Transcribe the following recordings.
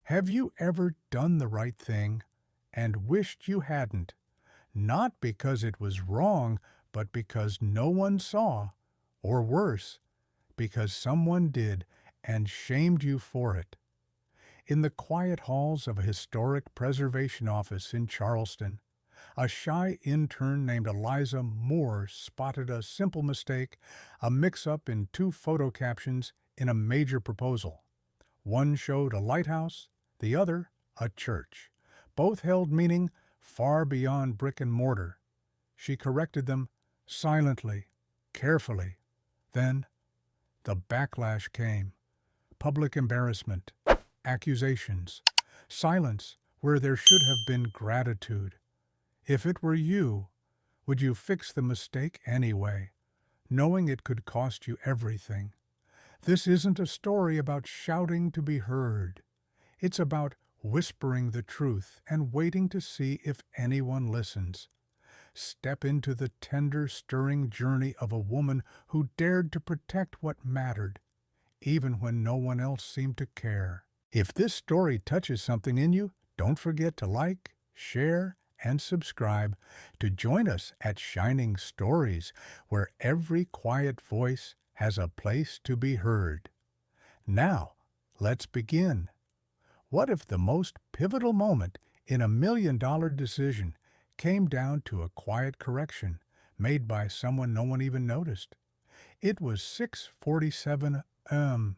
Have you ever done the right thing and wished you hadn't? Not because it was wrong, but because no one saw, or worse, because someone did and shamed you for it. In the quiet halls of a historic preservation office in Charleston, a shy intern named Eliza Moore spotted a simple mistake, a mix-up in two photo captions in a major proposal. One showed a lighthouse, the other a church. Both held meaning far beyond brick and mortar. She corrected them silently, carefully. Then the backlash came. Public embarrassment, accusations, silence where there should have been gratitude. If it were you, would you fix the mistake anyway, knowing it could cost you everything? This isn't a story about shouting to be heard. It's about whispering the truth and waiting to see if anyone listens. Step into the tender, stirring journey of a woman who dared to protect what mattered, even when no one else seemed to care. If this story touches something in you, don't forget to like, share, and subscribe to join us at Shining Stories, where every quiet voice has a place to be heard. Now, let's begin. What if the most pivotal moment in a $1 million decision came down to a quiet correction made by someone no one even noticed? It was 6:47 a.m.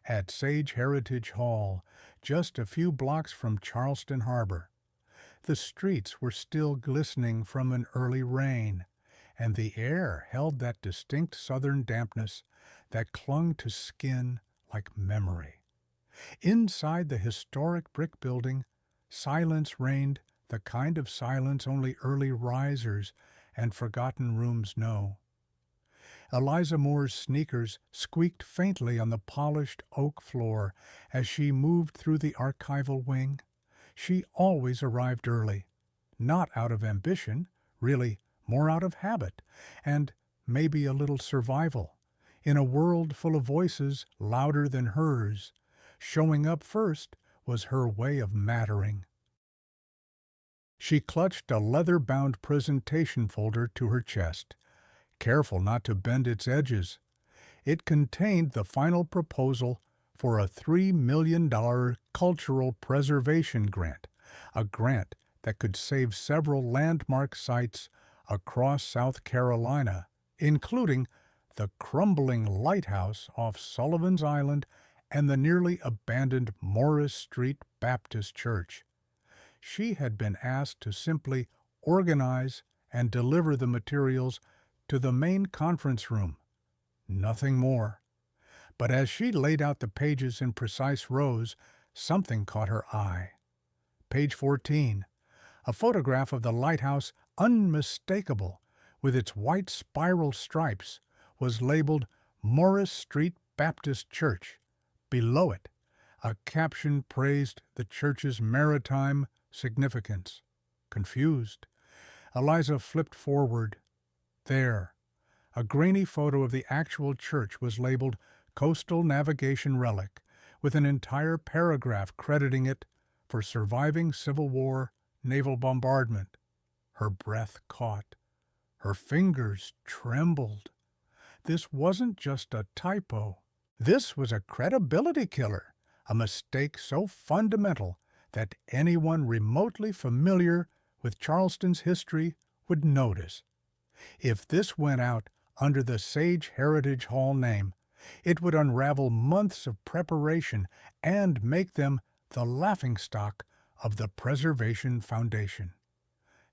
at Sage Heritage Hall, just a few blocks from Charleston Harbor. The streets were still glistening from an early rain, and the air held that distinct southern dampness that clung to skin like memory. Inside the historic brick building, silence reigned, the kind of silence only early risers and forgotten rooms know. Eliza Moore's sneakers squeaked faintly on the polished oak floor as she moved through the archival wing. She always arrived early, not out of ambition, really more out of habit, and maybe a little survival. In a world full of voices louder than hers, showing up first was her way of mattering. She clutched a leather-bound presentation folder to her chest, careful not to bend its edges. It contained the final proposal for a $3 million cultural preservation grant, a grant that could save several landmark sites across South Carolina, including the crumbling lighthouse off Sullivan's Island and the nearly abandoned Morris Street Baptist Church. She had been asked to simply organize and deliver the materials to the main conference room. Nothing more. But as she laid out the pages in precise rows, something caught her eye. Page 14, a photograph of the lighthouse, unmistakable, with its white spiral stripes, was labeled Morris Street Baptist Church. Below it, a caption praised the church's maritime significance. Confused, Eliza flipped forward. There, a grainy photo of the actual church was labeled Coastal Navigation Relic, with an entire paragraph crediting it for surviving Civil War naval bombardment. Her breath caught. Her fingers trembled. This wasn't just a typo. This was a credibility killer, a mistake so fundamental that anyone remotely familiar with Charleston's history would notice. If this went out under the Sage Heritage Hall name, it would unravel months of preparation and make them the laughingstock of the Preservation Foundation.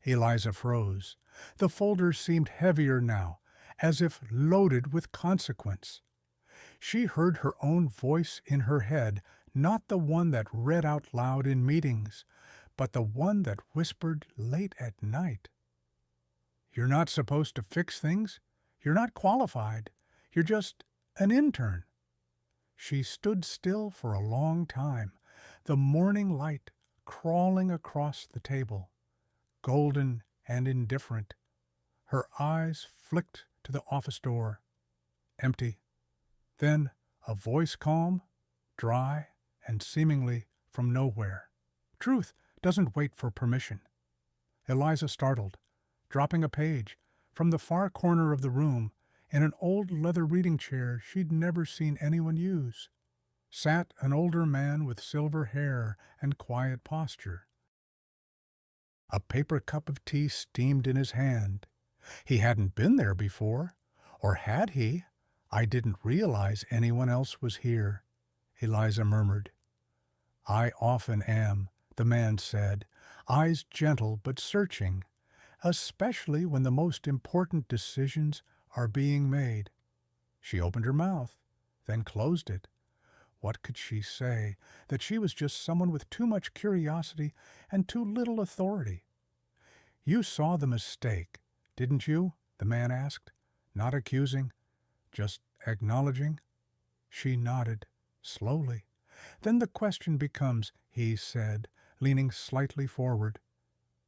Eliza froze. The folder seemed heavier now, as if loaded with consequence. She heard her own voice in her head, not the one that read out loud in meetings, but the one that whispered late at night. "You're not supposed to fix things. You're not qualified. You're just an intern." She stood still for a long time, the morning light crawling across the table, golden and indifferent. Her eyes flicked to the office door. Empty. Then a voice calm, dry, and seemingly from nowhere. Truth doesn't wait for permission. Eliza startled, dropping a page. From the far corner of the room, in an old leather reading chair she'd never seen anyone use, sat an older man with silver hair and quiet posture. A paper cup of tea steamed in his hand. He hadn't been there before. Or had he? I didn't realize anyone else was here, Eliza murmured. I often am, the man said, eyes gentle but searching, especially when the most important decisions are being made. She opened her mouth, then closed it. What could she say? That she was just someone with too much curiosity and too little authority. You saw the mistake, didn't you? The man asked, not accusing, just acknowledging. She nodded, slowly. Then the question becomes, he said, leaning slightly forward.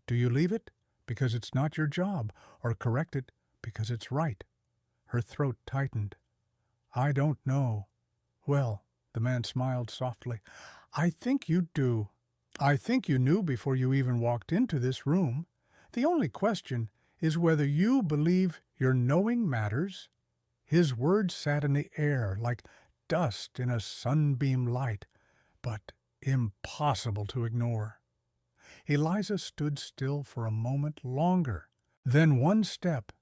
Do you leave it because it's not your job, or correct it because it's right? Her throat tightened. I don't know. Well, the man smiled softly. I think you do. I think you knew before you even walked into this room. The only question is whether you believe your knowing matters. His words sat in the air like dust in a sunbeam light, but impossible to ignore. Eliza stood still for a moment longer. Then one step,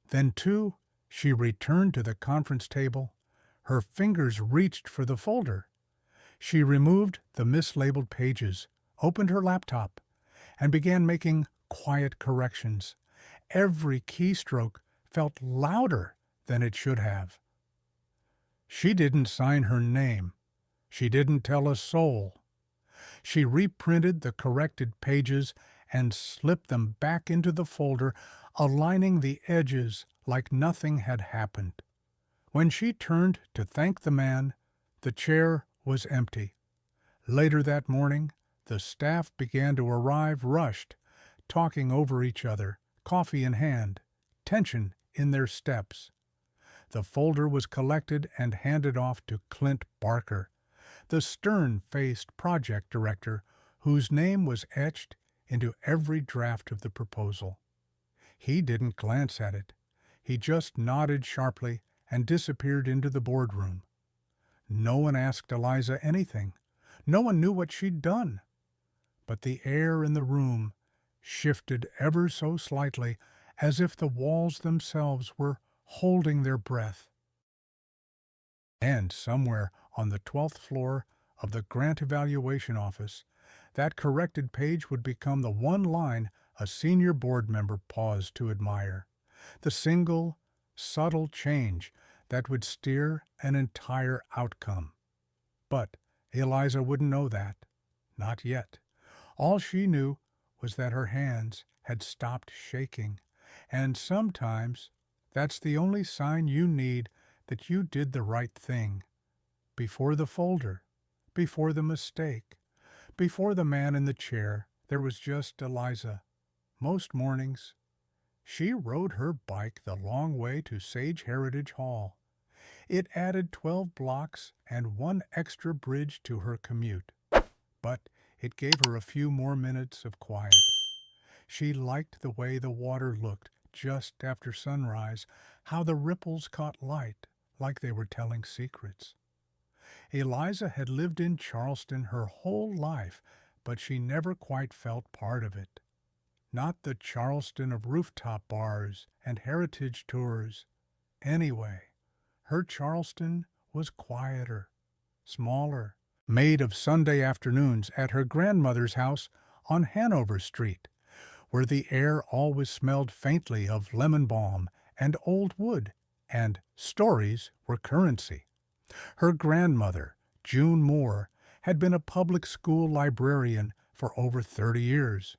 then two. She returned to the conference table. Her fingers reached for the folder. She removed the mislabeled pages, opened her laptop, and began making quiet corrections. Every keystroke felt louder than it should have. She didn't sign her name. She didn't tell a soul. She reprinted the corrected pages and slipped them back into the folder, aligning the edges like nothing had happened. When she turned to thank the man, the chair was empty. Later that morning, the staff began to arrive rushed, talking over each other, coffee in hand, tension in their steps. The folder was collected and handed off to Clint Barker, the stern-faced project director whose name was etched into every draft of the proposal. He didn't glance at it. He just nodded sharply and disappeared into the boardroom. No one asked Eliza anything. No one knew what she'd done. But the air in the room shifted ever so slightly, as if the walls themselves were holding their breath. And somewhere on the 12th floor of the Grant Evaluation Office, that corrected page would become the one line a senior board member paused to admire, the single, subtle change that would steer an entire outcome. But Eliza wouldn't know that. Not yet. All she knew was that her hands had stopped shaking, and sometimes that's the only sign you need that you did the right thing. Before the folder, before the mistake, before the man in the chair, there was just Eliza. Most mornings, she rode her bike the long way to Sage Heritage Hall. It added 12 blocks and one extra bridge to her commute, but it gave her a few more minutes of quiet. She liked the way the water looked just after sunrise, how the ripples caught light like they were telling secrets. Eliza had lived in Charleston her whole life, but she never quite felt part of it. Not the Charleston of rooftop bars and heritage tours. Anyway, her Charleston was quieter, smaller, made of Sunday afternoons at her grandmother's house on Hanover Street, where the air always smelled faintly of lemon balm and old wood, and stories were currency. Her grandmother, June Moore, had been a public school librarian for over 30 years.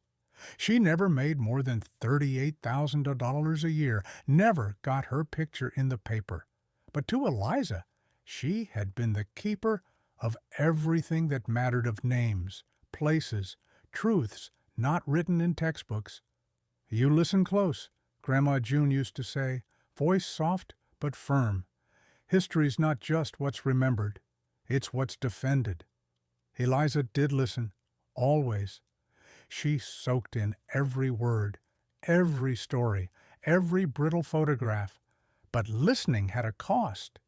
She never made more than $38,000 a year, never got her picture in the paper. But to Eliza, she had been the keeper of everything that mattered, of names, places, truths not written in textbooks. You listen close, Grandma June used to say, voice soft but firm. History's not just what's remembered, it's what's defended. Eliza did listen, always. She soaked in every word, every story, every brittle photograph. But listening had a cost.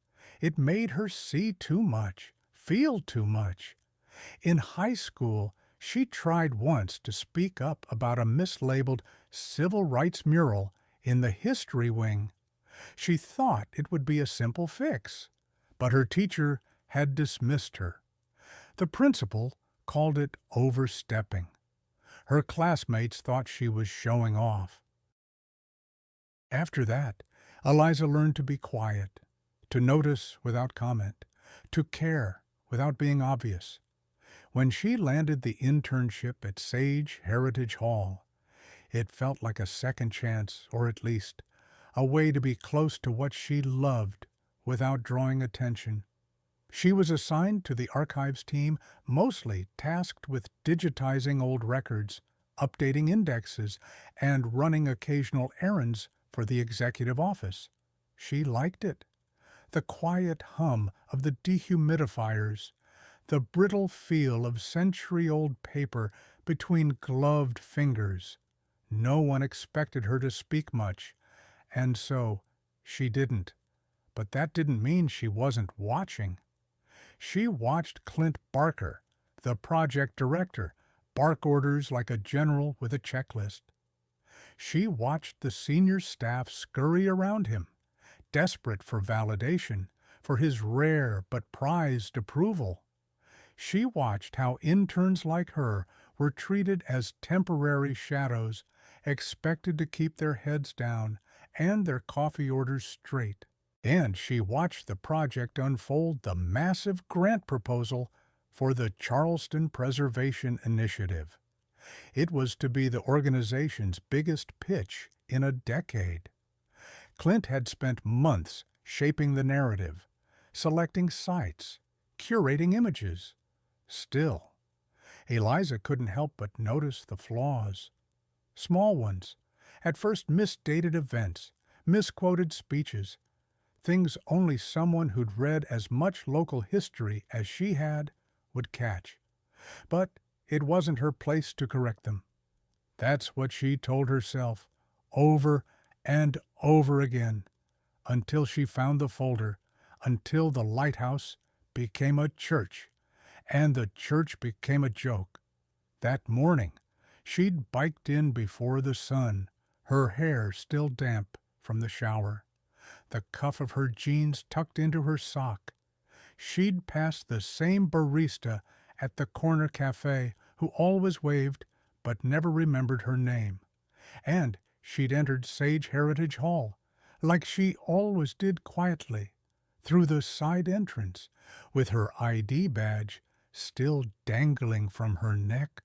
It made her see too much, feel too much. In high school, she tried once to speak up about a mislabeled civil rights mural in the history wing. She thought it would be a simple fix, but her teacher had dismissed her. The principal called it overstepping. Her classmates thought she was showing off. After that, Eliza learned to be quiet, to notice without comment, to care without being obvious. When she landed the internship at Sage Heritage Hall, it felt like a second chance, or at least a way to be close to what she loved without drawing attention. She was assigned to the archives team, mostly tasked with digitizing old records, updating indexes, and running occasional errands for the executive office. She liked it. The quiet hum of the dehumidifiers, the brittle feel of century-old paper between gloved fingers. No one expected her to speak much, and so she didn't. But that didn't mean she wasn't watching. She watched Clint Barker, the project director, bark orders like a general with a checklist. She watched the senior staff scurry around him, desperate for validation, for his rare but prized approval. She watched how interns like her were treated as temporary shadows, expected to keep their heads down and their coffee orders straight. And she watched the project unfold the massive grant proposal for the Charleston Preservation Initiative. It was to be the organization's biggest pitch in a decade. Clint had spent months shaping the narrative, selecting sites, curating images. Still, Eliza couldn't help but notice the flaws. Small ones, at first misdated events, misquoted speeches, things only someone who'd read as much local history as she had would catch. But it wasn't her place to correct them. That's what she told herself, over and over again, until she found the folder, until the lighthouse became a church, and the church became a joke. That morning, she'd biked in before the sun, her hair still damp from the shower, the cuff of her jeans tucked into her sock. She'd passed the same barista at the corner cafe who always waved but never remembered her name. And she'd entered Sage Heritage Hall, like she always did quietly, through the side entrance, with her ID badge still dangling from her neck.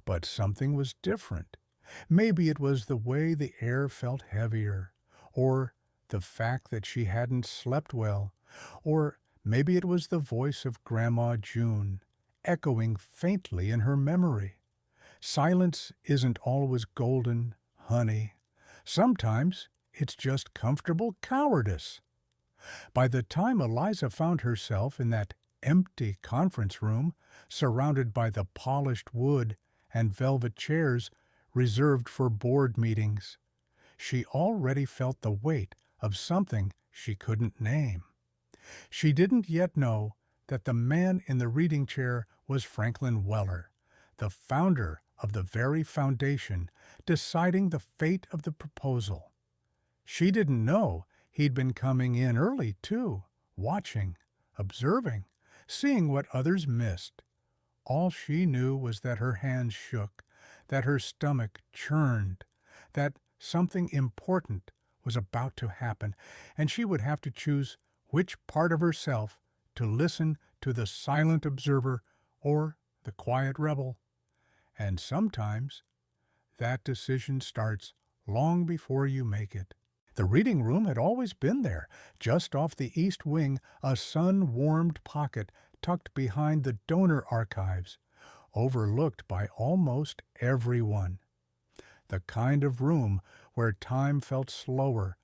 But something was different. Maybe it was the way the air felt heavier, or the fact that she hadn't slept well, or maybe it was the voice of Grandma June, echoing faintly in her memory. Silence isn't always golden, honey. Sometimes it's just comfortable cowardice. By the time Eliza found herself in that empty conference room, surrounded by the polished wood and velvet chairs reserved for board meetings, she already felt the weight of something she couldn't name. She didn't yet know that the man in the reading chair was Franklin Weller, the founder of the very foundation deciding the fate of the proposal. She didn't know he'd been coming in early, too, watching, observing, seeing what others missed. All she knew was that her hands shook, that her stomach churned, that something important was about to happen, and she would have to choose which part of herself to listen to the silent observer or the quiet rebel. And sometimes that decision starts long before you make it. The reading room had always been there, just off the east wing, a sun-warmed pocket tucked behind the donor archives, overlooked by almost everyone. The kind of room where time felt slower,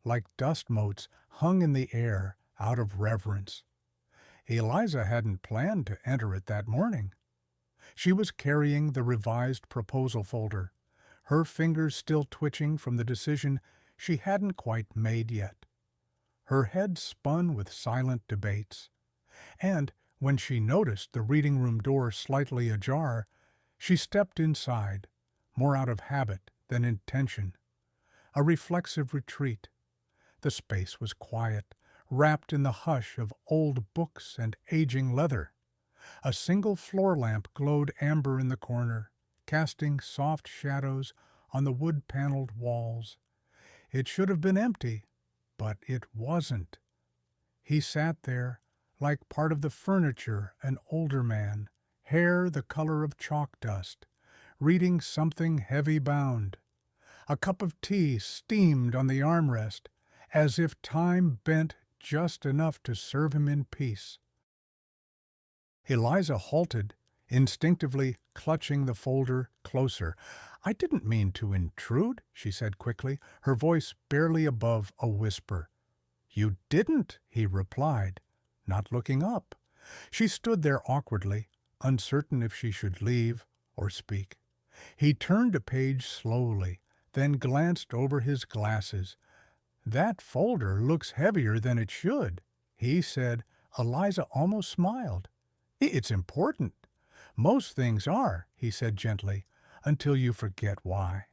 like dust motes hung in the air out of reverence. Eliza hadn't planned to enter it that morning. She was carrying the revised proposal folder, her fingers still twitching from the decision she hadn't quite made yet. Her head spun with silent debates, and when she noticed the reading room door slightly ajar, she stepped inside, more out of habit than intention. A reflexive retreat. The space was quiet, wrapped in the hush of old books and aging leather. A single floor lamp glowed amber in the corner, casting soft shadows on the wood-paneled walls. It should have been empty, but it wasn't. He sat there, like part of the furniture, an older man, hair the color of chalk dust, reading something heavy-bound. A cup of tea steamed on the armrest, as if time bent just enough to serve him in peace. Eliza halted, instinctively clutching the folder closer. "I didn't mean to intrude," she said quickly, her voice barely above a whisper. "You didn't," he replied, not looking up. She stood there awkwardly, uncertain if she should leave or speak. He turned a page slowly, then glanced over his glasses. "That folder looks heavier than it should," he said. Eliza almost smiled. "It's important. Most things are," he said gently, "until you forget why."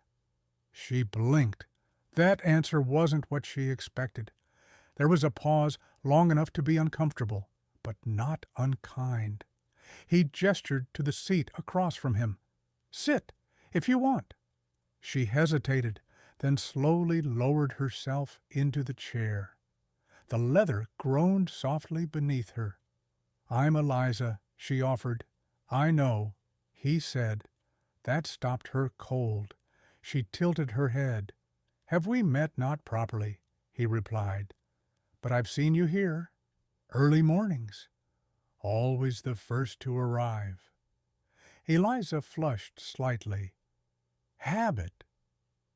She blinked. That answer wasn't what she expected. There was a pause long enough to be uncomfortable, but not unkind. He gestured to the seat across from him. "Sit, if you want." She hesitated, then slowly lowered herself into the chair. The leather groaned softly beneath her. "I'm Eliza," she offered. "I know," he said. That stopped her cold. She tilted her head. "Have we met not properly?" he replied. "But I've seen you here. Early mornings. Always the first to arrive." Eliza flushed slightly. "Habit."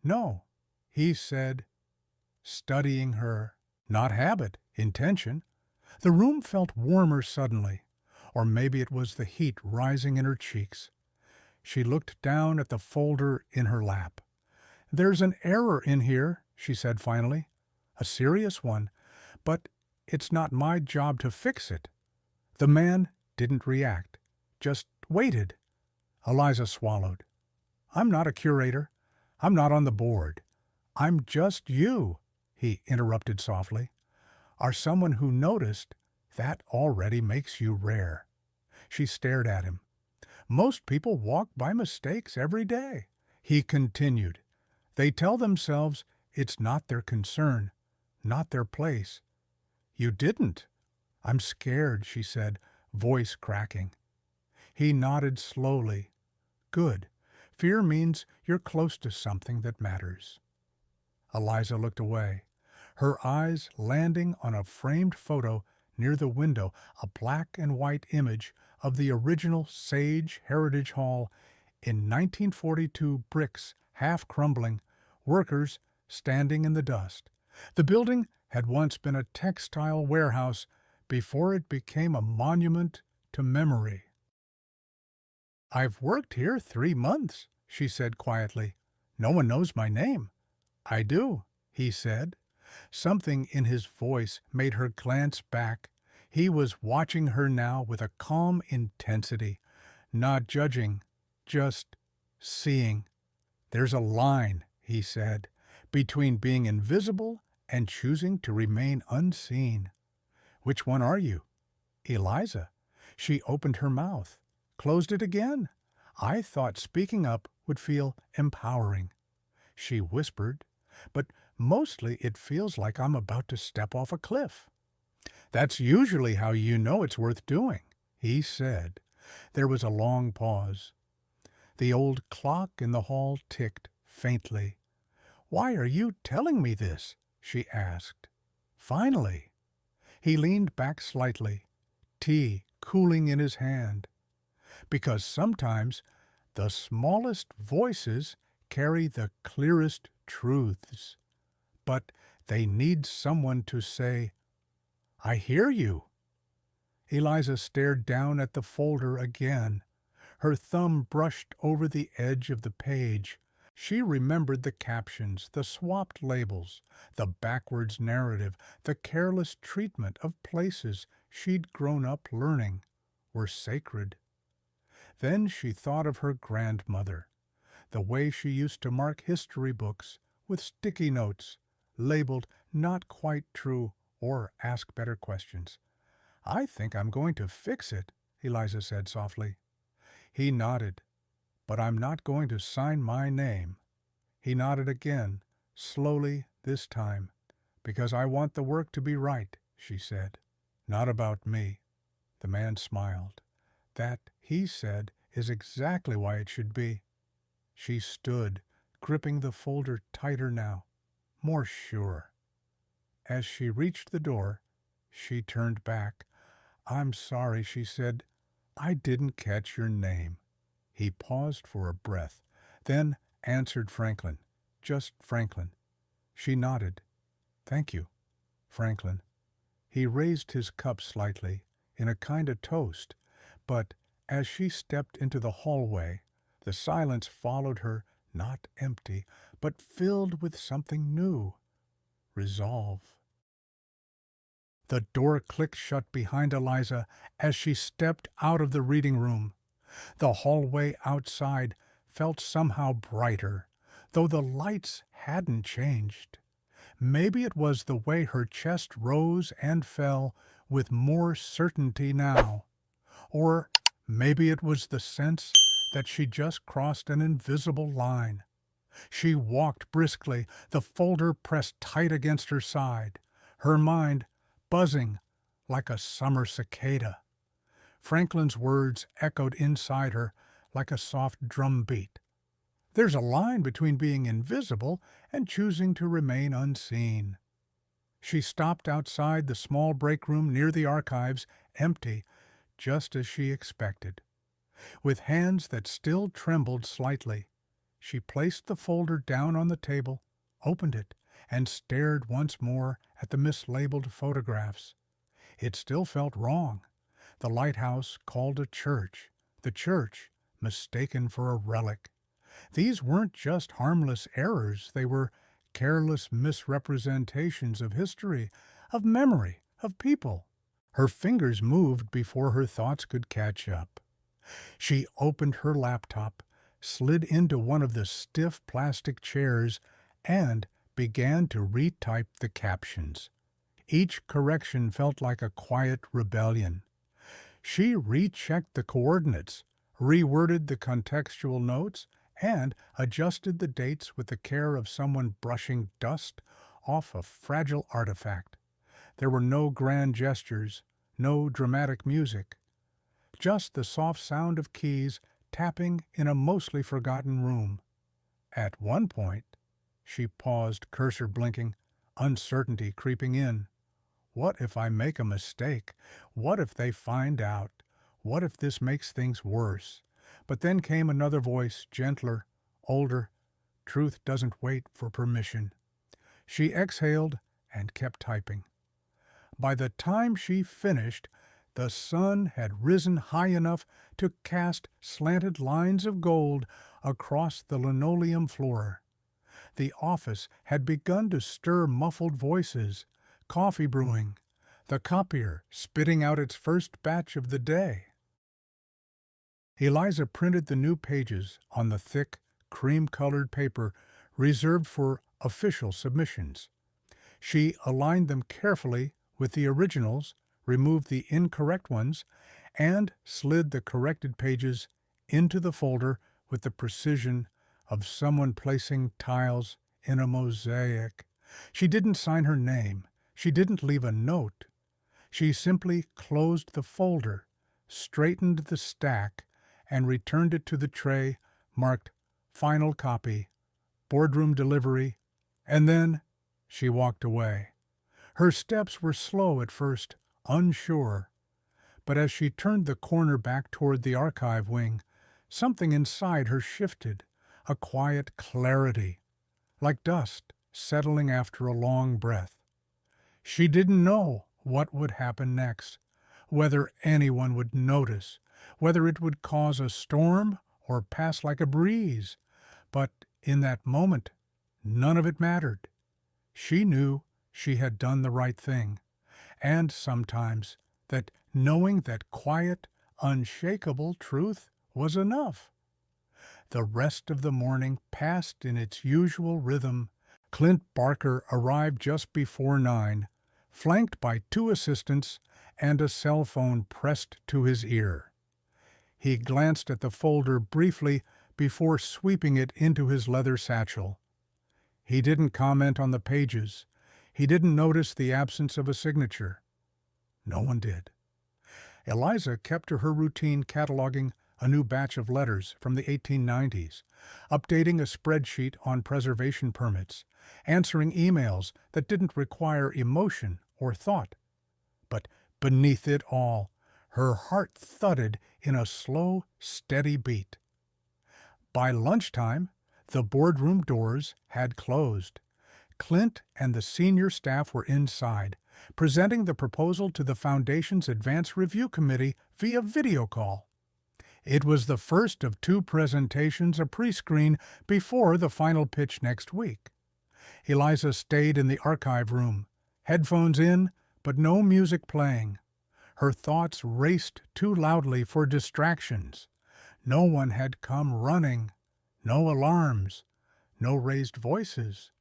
"No," he said, studying her. "Not habit, intention." The room felt warmer suddenly, or maybe it was the heat rising in her cheeks. She looked down at the folder in her lap. "There's an error in here," she said finally. "A serious one, but it's not my job to fix it." The man didn't react, just waited. Eliza swallowed. "I'm not a curator. I'm not on the board. I'm just you," he interrupted softly. "Are someone who noticed, that already makes you rare." She stared at him. "Most people walk by mistakes every day," he continued. "They tell themselves it's not their concern, not their place." "You didn't." "I'm scared," she said, voice cracking. He nodded slowly. "Good. Fear means you're close to something that matters." Eliza looked away, her eyes landing on a framed photo near the window, a black and white image of the original Sage Heritage Hall in 1942, bricks half crumbling, workers standing in the dust. The building had once been a textile warehouse before it became a monument to memory. "I've worked here 3 months," she said quietly. "No one knows my name." "I do," he said. Something in his voice made her glance back. He was watching her now with a calm intensity, not judging, just seeing. "There's a line," he said, "between being invisible and choosing to remain unseen." "Which one are you?" "Eliza." She opened her mouth, closed it again. "I thought speaking up would feel empowering." She whispered, "But mostly it feels like I'm about to step off a cliff." "That's usually how you know it's worth doing," he said. There was a long pause. The old clock in the hall ticked faintly. "Why are you telling me this?" she asked. "Finally." He leaned back slightly, tea cooling in his hand. "Because sometimes the smallest voices carry the clearest truths. But they need someone to say, 'I hear you.'" Eliza stared down at the folder again. Her thumb brushed over the edge of the page. She remembered the captions, the swapped labels, the backwards narrative, the careless treatment of places she'd grown up learning were sacred. Then she thought of her grandmother, the way she used to mark history books with sticky notes, labeled not quite true or ask better questions. "I think I'm going to fix it," Eliza said softly. He nodded. "But I'm not going to sign my name." He nodded again, slowly this time. "Because I want the work to be right," she said. "Not about me." The man smiled. "That," he said, "is exactly why it should be." She stood, gripping the folder tighter now, more sure. As she reached the door, she turned back. "I'm sorry," she said. "I didn't catch your name." He paused for a breath, then answered Franklin. "Just Franklin." She nodded. "Thank you, Franklin." He raised his cup slightly, in a kind of toast, but as she stepped into the hallway, the silence followed her, not empty, but filled with something new. Resolve. The door clicked shut behind Eliza as she stepped out of the reading room. The hallway outside felt somehow brighter, though the lights hadn't changed. Maybe it was the way her chest rose and fell with more certainty now. Or maybe it was the sense that she just crossed an invisible line. She walked briskly, the folder pressed tight against her side, her mind buzzing like a summer cicada. Franklin's words echoed inside her like a soft drum beat. There's a line between being invisible and choosing to remain unseen. She stopped outside the small break room near the archives, empty, just as she expected. With hands that still trembled slightly, she placed the folder down on the table, opened it, and stared once more at the mislabeled photographs. It still felt wrong. The lighthouse called a church, the church mistaken for a relic. These weren't just harmless errors, they were careless misrepresentations of history, of memory, of people. Her fingers moved before her thoughts could catch up. She opened her laptop, slid into one of the stiff plastic chairs, and began to retype the captions. Each correction felt like a quiet rebellion. She rechecked the coordinates, reworded the contextual notes, and adjusted the dates with the care of someone brushing dust off a fragile artifact. There were no grand gestures, no dramatic music, just the soft sound of keys tapping in a mostly forgotten room. At one point, she paused, cursor blinking, uncertainty creeping in. What if I make a mistake? What if they find out? What if this makes things worse? But then came another voice, gentler, older. Truth doesn't wait for permission. She exhaled and kept typing. By the time she finished, the sun had risen high enough to cast slanted lines of gold across the linoleum floor. The office had begun to stir muffled voices, coffee brewing, the copier spitting out its first batch of the day. Eliza printed the new pages on the thick, cream-colored paper reserved for official submissions. She aligned them carefully with the originals, removed the incorrect ones, and slid the corrected pages into the folder with the precision of someone placing tiles in a mosaic. She didn't sign her name. She didn't leave a note. She simply closed the folder, straightened the stack, and returned it to the tray marked Final Copy, Boardroom Delivery, and then she walked away. Her steps were slow at first, unsure, but as she turned the corner back toward the archive wing, something inside her shifted, a quiet clarity, like dust settling after a long breath. She didn't know what would happen next, whether anyone would notice, whether it would cause a storm or pass like a breeze. But in that moment, none of it mattered. She knew she had done the right thing, and sometimes that knowing that quiet, unshakable truth was enough. The rest of the morning passed in its usual rhythm. Clint Barker arrived just before 9, flanked by 2 assistants and a cell phone pressed to his ear. He glanced at the folder briefly before sweeping it into his leather satchel. He didn't comment on the pages. He didn't notice the absence of a signature. No one did. Eliza kept to her routine cataloging a new batch of letters from the 1890s, updating a spreadsheet on preservation permits, answering emails that didn't require emotion or thought. But beneath it all, her heart thudded in a slow, steady beat. By lunchtime, the boardroom doors had closed. Clint and the senior staff were inside, presenting the proposal to the Foundation's Advance Review Committee via video call. It was the first of 2 presentations, a pre-screen, before the final pitch next week. Eliza stayed in the archive room, headphones in, but no music playing. Her thoughts raced too loudly for distractions. No one had come running, no alarms, no raised voices.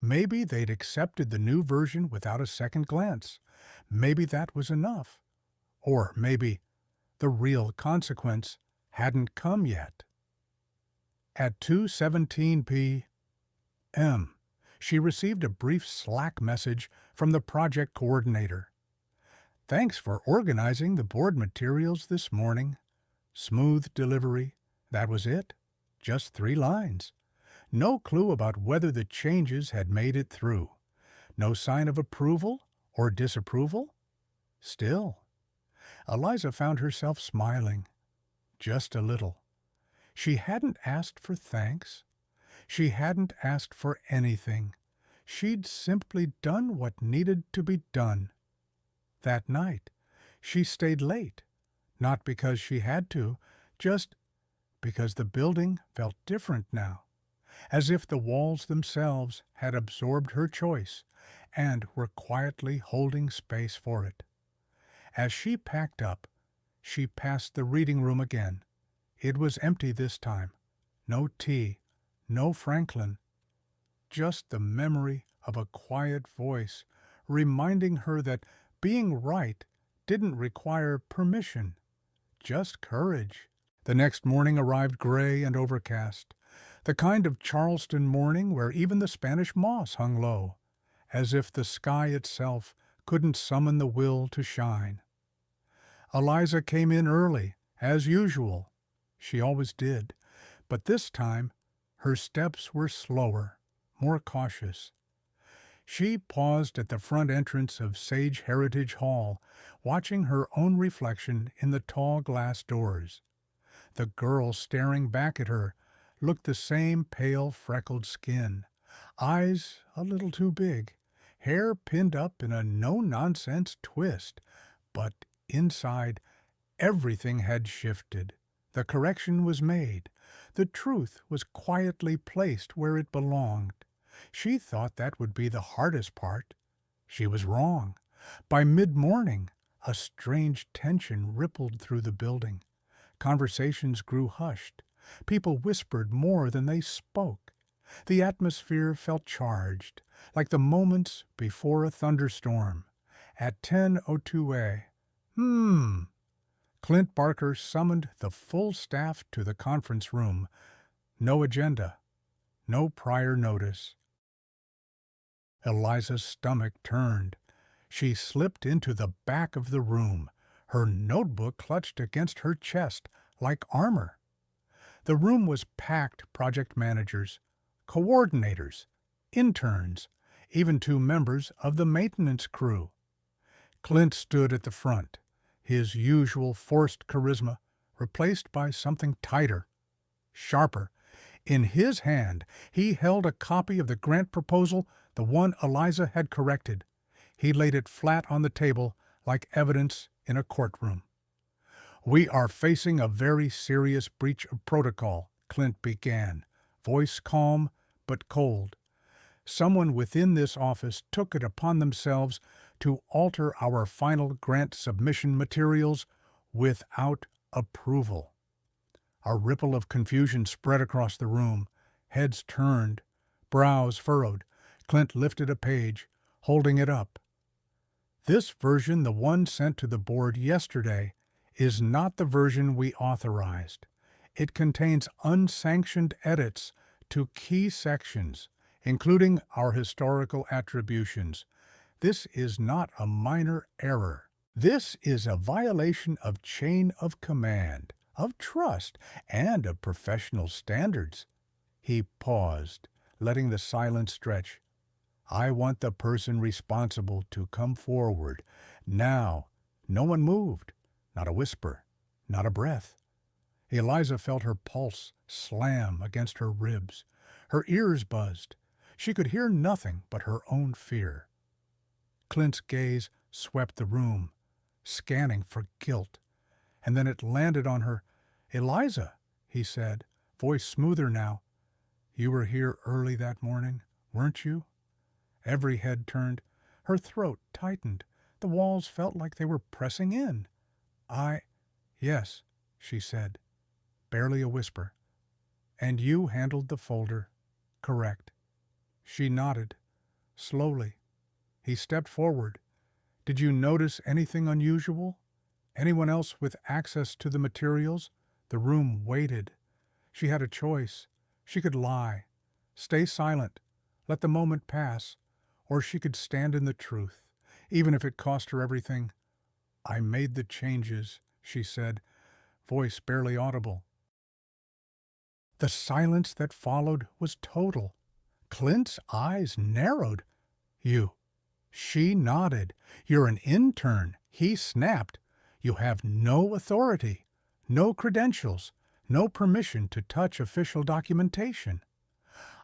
Maybe they'd accepted the new version without a second glance. Maybe that was enough. Or maybe the real consequence hadn't come yet. At 2:17 p.m., she received a brief Slack message from the project coordinator. "Thanks for organizing the board materials this morning." Smooth delivery. That was it. Just 3 lines. No clue about whether the changes had made it through. No sign of approval or disapproval. Still, Eliza found herself smiling. Just a little. She hadn't asked for thanks. She hadn't asked for anything. She'd simply done what needed to be done. That night, she stayed late, not because she had to, just because the building felt different now, as if the walls themselves had absorbed her choice and were quietly holding space for it. As she packed up, she passed the reading room again. It was empty this time. No tea, no Franklin. Just the memory of a quiet voice reminding her that being right didn't require permission, just courage. The next morning arrived gray and overcast, the kind of Charleston morning where even the Spanish moss hung low, as if the sky itself couldn't summon the will to shine. Eliza came in early, as usual. She always did, but this time her steps were slower, more cautious. She paused at the front entrance of Sage Heritage Hall, watching her own reflection in the tall glass doors. The girl staring back at her looked the same pale, freckled skin, eyes a little too big, hair pinned up in a no-nonsense twist, but inside, everything had shifted. The correction was made. The truth was quietly placed where it belonged. She thought that would be the hardest part. She was wrong. By mid-morning, a strange tension rippled through the building. Conversations grew hushed. People whispered more than they spoke. The atmosphere felt charged, like the moments before a thunderstorm. At 10:02 a.m., Clint Barker summoned the full staff to the conference room. No agenda, no prior notice. Eliza's stomach turned. She slipped into the back of the room, her notebook clutched against her chest like armor. The room was packed. Project managers, coordinators, interns, even 2 members of the maintenance crew. Clint stood at the front, his usual forced charisma replaced by something tighter, sharper. In his hand, he held a copy of the grant proposal, the one Eliza had corrected. He laid it flat on the table like evidence in a courtroom. "We are facing a very serious breach of protocol," Clint began, voice calm but cold. "Someone within this office took it upon themselves to alter our final grant submission materials without approval." A ripple of confusion spread across the room. Heads turned, brows furrowed. Clint lifted a page, holding it up. "This version, the one sent to the board yesterday, is not the version we authorized. It contains unsanctioned edits to key sections, including our historical attributions. This is not a minor error. This is a violation of chain of command, of trust, and of professional standards." He paused, letting the silence stretch. "I want the person responsible to come forward. Now." No one moved. Not a whisper. Not a breath. Eliza felt her pulse slam against her ribs. Her ears buzzed. She could hear nothing but her own fear. Clint's gaze swept the room, scanning for guilt, and then it landed on her. "Eliza," he said, voice smoother now, "you were here early that morning, weren't you?" Every head turned. Her throat tightened. The walls felt like they were pressing in. "Yes," she said, barely a whisper. "And you handled the folder." "Correct." She nodded, slowly. He stepped forward. "Did you notice anything unusual? Anyone else with access to the materials?" The room waited. She had a choice. She could lie, stay silent, let the moment pass, or she could stand in the truth, even if it cost her everything. "I made the changes," she said, voice barely audible. The silence that followed was total. Clint's eyes narrowed. "You." She nodded. "You're an intern." He snapped. "You have no authority, no credentials, no permission to touch official documentation."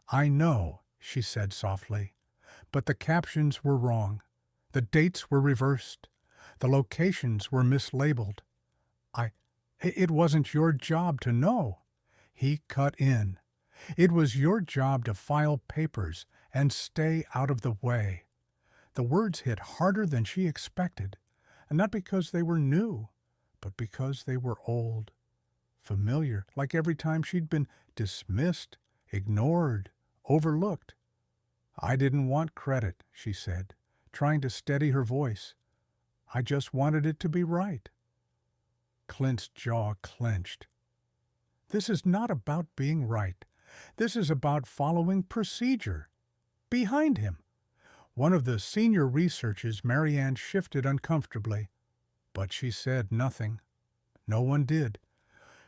"I know," she said softly, "but the captions were wrong. The dates were reversed. The locations were mislabeled. It wasn't your job to know." He cut in. "It was your job to file papers and stay out of the way." The words hit harder than she expected, and not because they were new, but because they were old, familiar, like every time she'd been dismissed, ignored, overlooked. "I didn't want credit," she said, trying to steady her voice. "I just wanted it to be right." Clint's jaw clenched. "This is not about being right. This is about following procedure." Behind him, one of the senior researchers, Marianne, shifted uncomfortably, but she said nothing. No one did.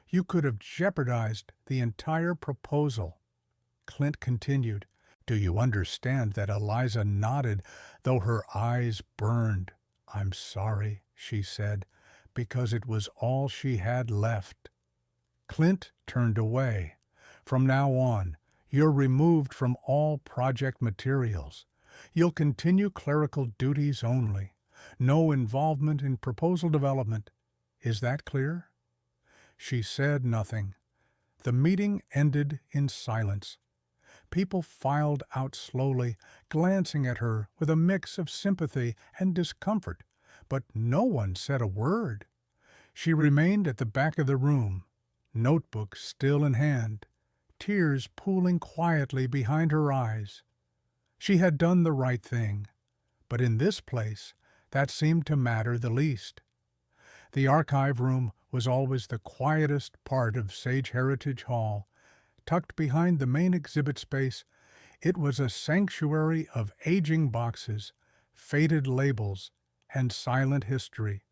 "You could have jeopardized the entire proposal." Clint continued. "Do you understand that?" Eliza nodded, though her eyes burned. "I'm sorry," she said, because it was all she had left. Clint turned away. "From now on, you're removed from all project materials. You'll continue clerical duties only. No involvement in proposal development. Is that clear?" She said nothing. The meeting ended in silence. People filed out slowly, glancing at her with a mix of sympathy and discomfort, but no one said a word. She remained at the back of the room, notebook still in hand, tears pooling quietly behind her eyes. She had done the right thing, but in this place that seemed to matter the least. The archive room was always the quietest part of Sage Heritage Hall. Tucked behind the main exhibit space, it was a sanctuary of aging boxes, faded labels, and silent history.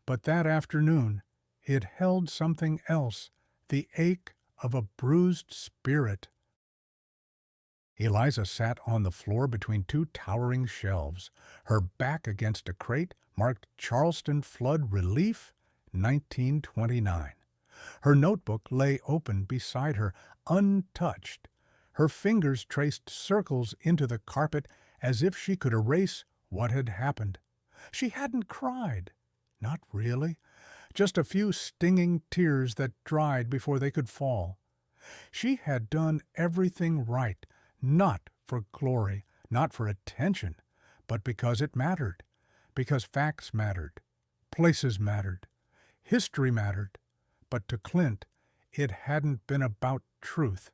But that afternoon, it held something else, the ache of a bruised spirit. Eliza sat on the floor between two towering shelves, her back against a crate marked Charleston Flood Relief, 1929. Her notebook lay open beside her, untouched. Her fingers traced circles into the carpet as if she could erase what had happened. She hadn't cried. Not really. Just a few stinging tears that dried before they could fall. She had done everything right, not for glory, not for attention, but because it mattered, because facts mattered, places mattered, history mattered. But to Clint, it hadn't been about truth.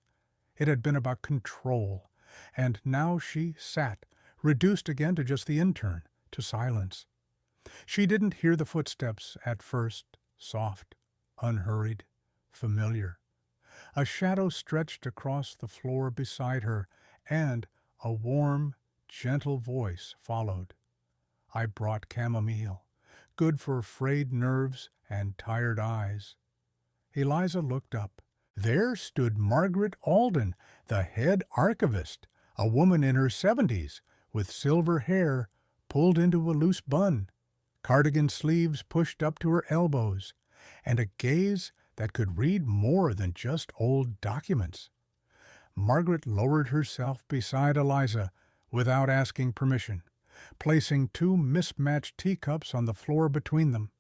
It had been about control. And now she sat, reduced again to just the intern, to silence. She didn't hear the footsteps at first, soft, unhurried, familiar. A shadow stretched across the floor beside her, and a warm, gentle voice followed. I brought chamomile, good for frayed nerves and tired eyes. Eliza looked up. There stood Margaret Alden, the head archivist, a woman in her 70s, with silver hair pulled into a loose bun, cardigan sleeves pushed up to her elbows, and a gaze that could read more than just old documents. Margaret lowered herself beside Eliza without asking permission, placing two mismatched teacups on the floor between them.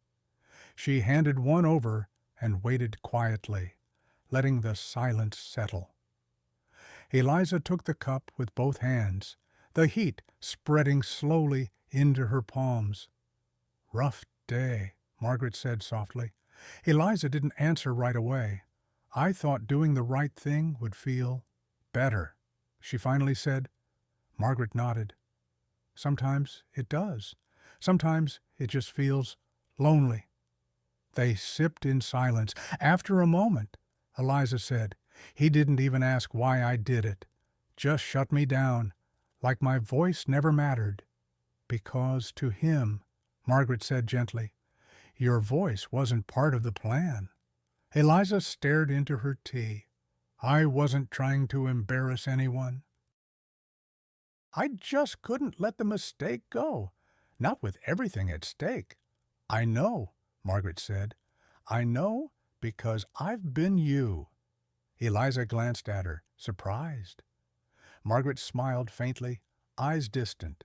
She handed one over and waited quietly, letting the silence settle. Eliza took the cup with both hands, the heat spreading slowly into her palms. "Rough day," Margaret said softly. Eliza didn't answer right away. "I thought doing the right thing would feel better," she finally said. Margaret nodded. "Sometimes it does. Sometimes it just feels lonely." They sipped in silence. After a moment, Eliza said, "He didn't even ask why I did it. Just shut me down, like my voice never mattered." "Because to him," Margaret said gently, "your voice wasn't part of the plan." Eliza stared into her tea. "I wasn't trying to embarrass anyone. I just couldn't let the mistake go, not with everything at stake." "I know," Margaret said. "I know because I've been you." Eliza glanced at her, surprised. Margaret smiled faintly, eyes distant.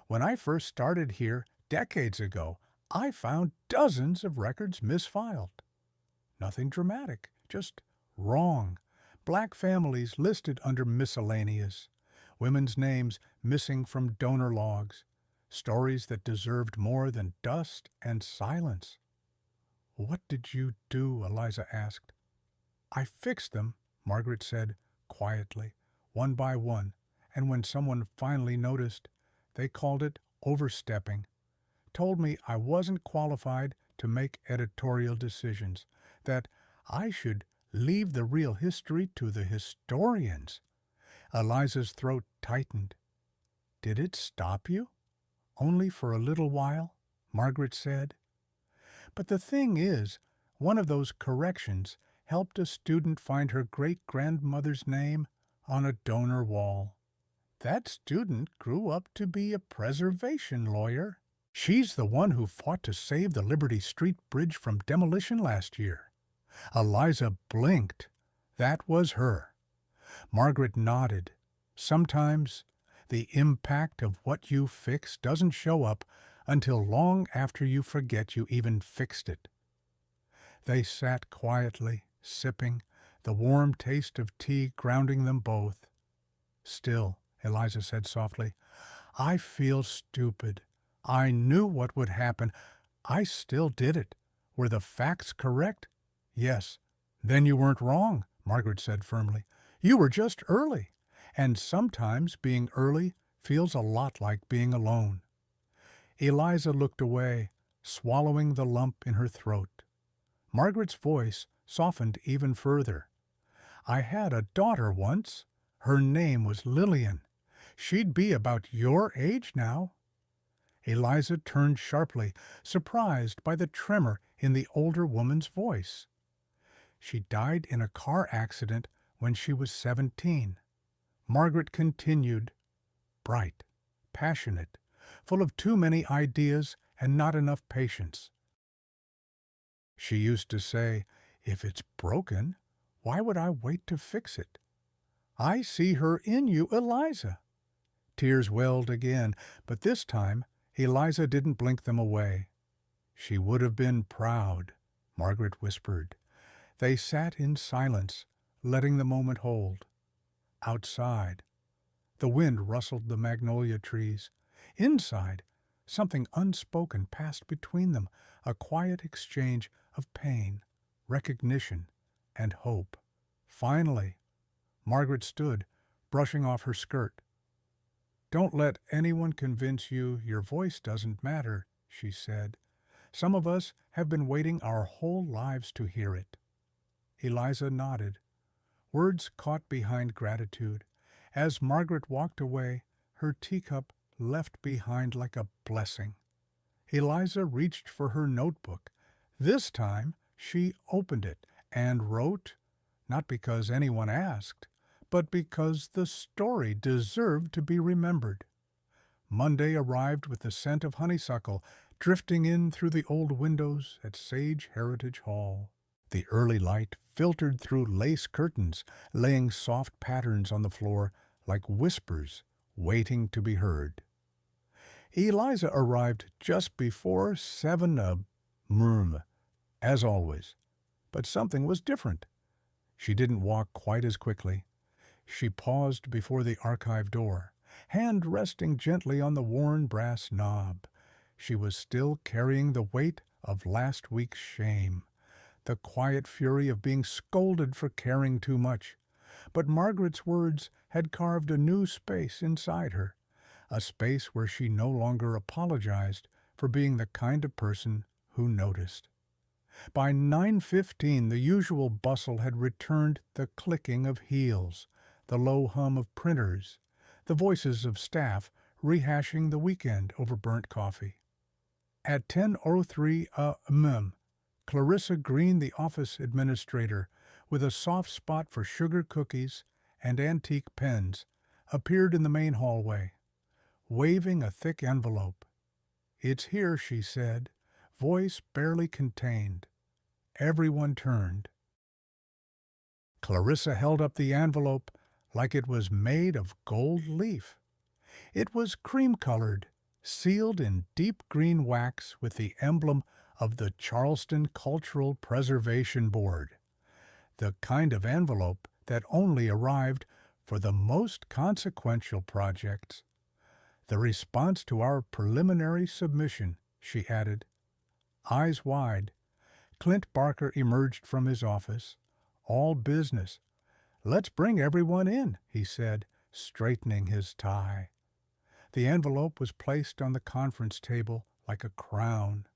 "When I first started here, decades ago, I found dozens of records misfiled. Nothing dramatic, just wrong. Black families listed under miscellaneous. Women's names missing from donor logs. Stories that deserved more than dust and silence." "What did you do?" Eliza asked. "I fixed them," Margaret said quietly, "one by one, and when someone finally noticed, they called it overstepping. Told me I wasn't qualified to make editorial decisions, that I should leave the real history to the historians." Eliza's throat tightened. "Did it stop you?" "Only for a little while," Margaret said. "But the thing is, one of those corrections helped a student find her great-grandmother's name on a donor wall. That student grew up to be a preservation lawyer. She's the one who fought to save the Liberty Street Bridge from demolition last year." Eliza blinked. That was her. Margaret nodded. "Sometimes the impact of what you fix doesn't show up until long after you forget you even fixed it." They sat quietly, sipping, the warm taste of tea grounding them both. "Still," Eliza said softly, "I feel stupid. I knew what would happen. I still did it. Were the facts correct?" "Yes." "Then you weren't wrong," Margaret said firmly. "You were just early. And sometimes being early feels a lot like being alone." Eliza looked away, swallowing the lump in her throat. Margaret's voice softened even further. "I had a daughter once. Her name was Lillian. She'd be about your age now." Eliza turned sharply, surprised by the tremor in the older woman's voice. "She died in a car accident when she was 17. Margaret continued, bright, passionate, full of too many ideas and not enough patience. "She used to say, 'If it's broken, why would I wait to fix it?' I see her in you, Eliza." Tears welled again, but this time Eliza didn't blink them away. She would have been proud, Margaret whispered. They sat in silence, letting the moment hold. Outside, the wind rustled the magnolia trees. Inside, something unspoken passed between them, a quiet exchange of pain, recognition, and hope. Finally, Margaret stood, brushing off her skirt. "Don't let anyone convince you your voice doesn't matter," she said. "Some of us have been waiting our whole lives to hear it." Eliza nodded, words caught behind gratitude. As Margaret walked away, her teacup left behind like a blessing. Eliza reached for her notebook. This time she opened it and wrote, not because anyone asked, but because the story deserved to be remembered. Monday arrived with the scent of honeysuckle drifting in through the old windows at Sage Heritage Hall. The early light filtered through lace curtains, laying soft patterns on the floor like whispers waiting to be heard. Eliza arrived just before 7 as always. But something was different. She didn't walk quite as quickly. She paused before the archive door, hand resting gently on the worn brass knob. She was still carrying the weight of last week's shame, the quiet fury of being scolded for caring too much. But Margaret's words had carved a new space inside her, a space where she no longer apologized for being the kind of person who noticed. By 9:15, the usual bustle had returned, the clicking of heels, the low hum of printers, the voices of staff rehashing the weekend over burnt coffee. At 10:03 a.m., Clarissa Green, the office administrator, with a soft spot for sugar cookies and antique pens, appeared in the main hallway, waving a thick envelope. "It's here," she said, voice barely contained. Everyone turned. Clarissa held up the envelope like it was made of gold leaf. It was cream-colored, sealed in deep green wax with the emblem of the Charleston Cultural Preservation Board, the kind of envelope that only arrived for the most consequential projects. "The response to our preliminary submission," she added. Eyes wide, Clint Barker emerged from his office. "All business. Let's bring everyone in," he said, straightening his tie. The envelope was placed on the conference table like a crown.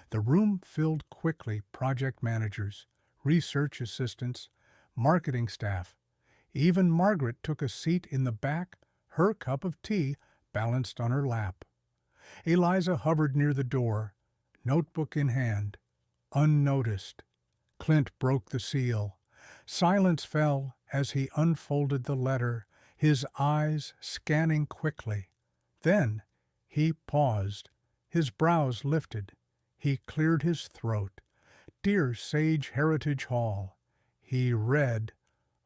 The room filled quickly, project managers, research assistants, marketing staff. Even Margaret took a seat in the back, her cup of tea balanced on her lap. Eliza hovered near the door, notebook in hand. Unnoticed, Clint broke the seal. Silence fell as he unfolded the letter, his eyes scanning quickly. Then he paused, his brows lifted. He cleared his throat. "Dear Sage Heritage Hall," he read,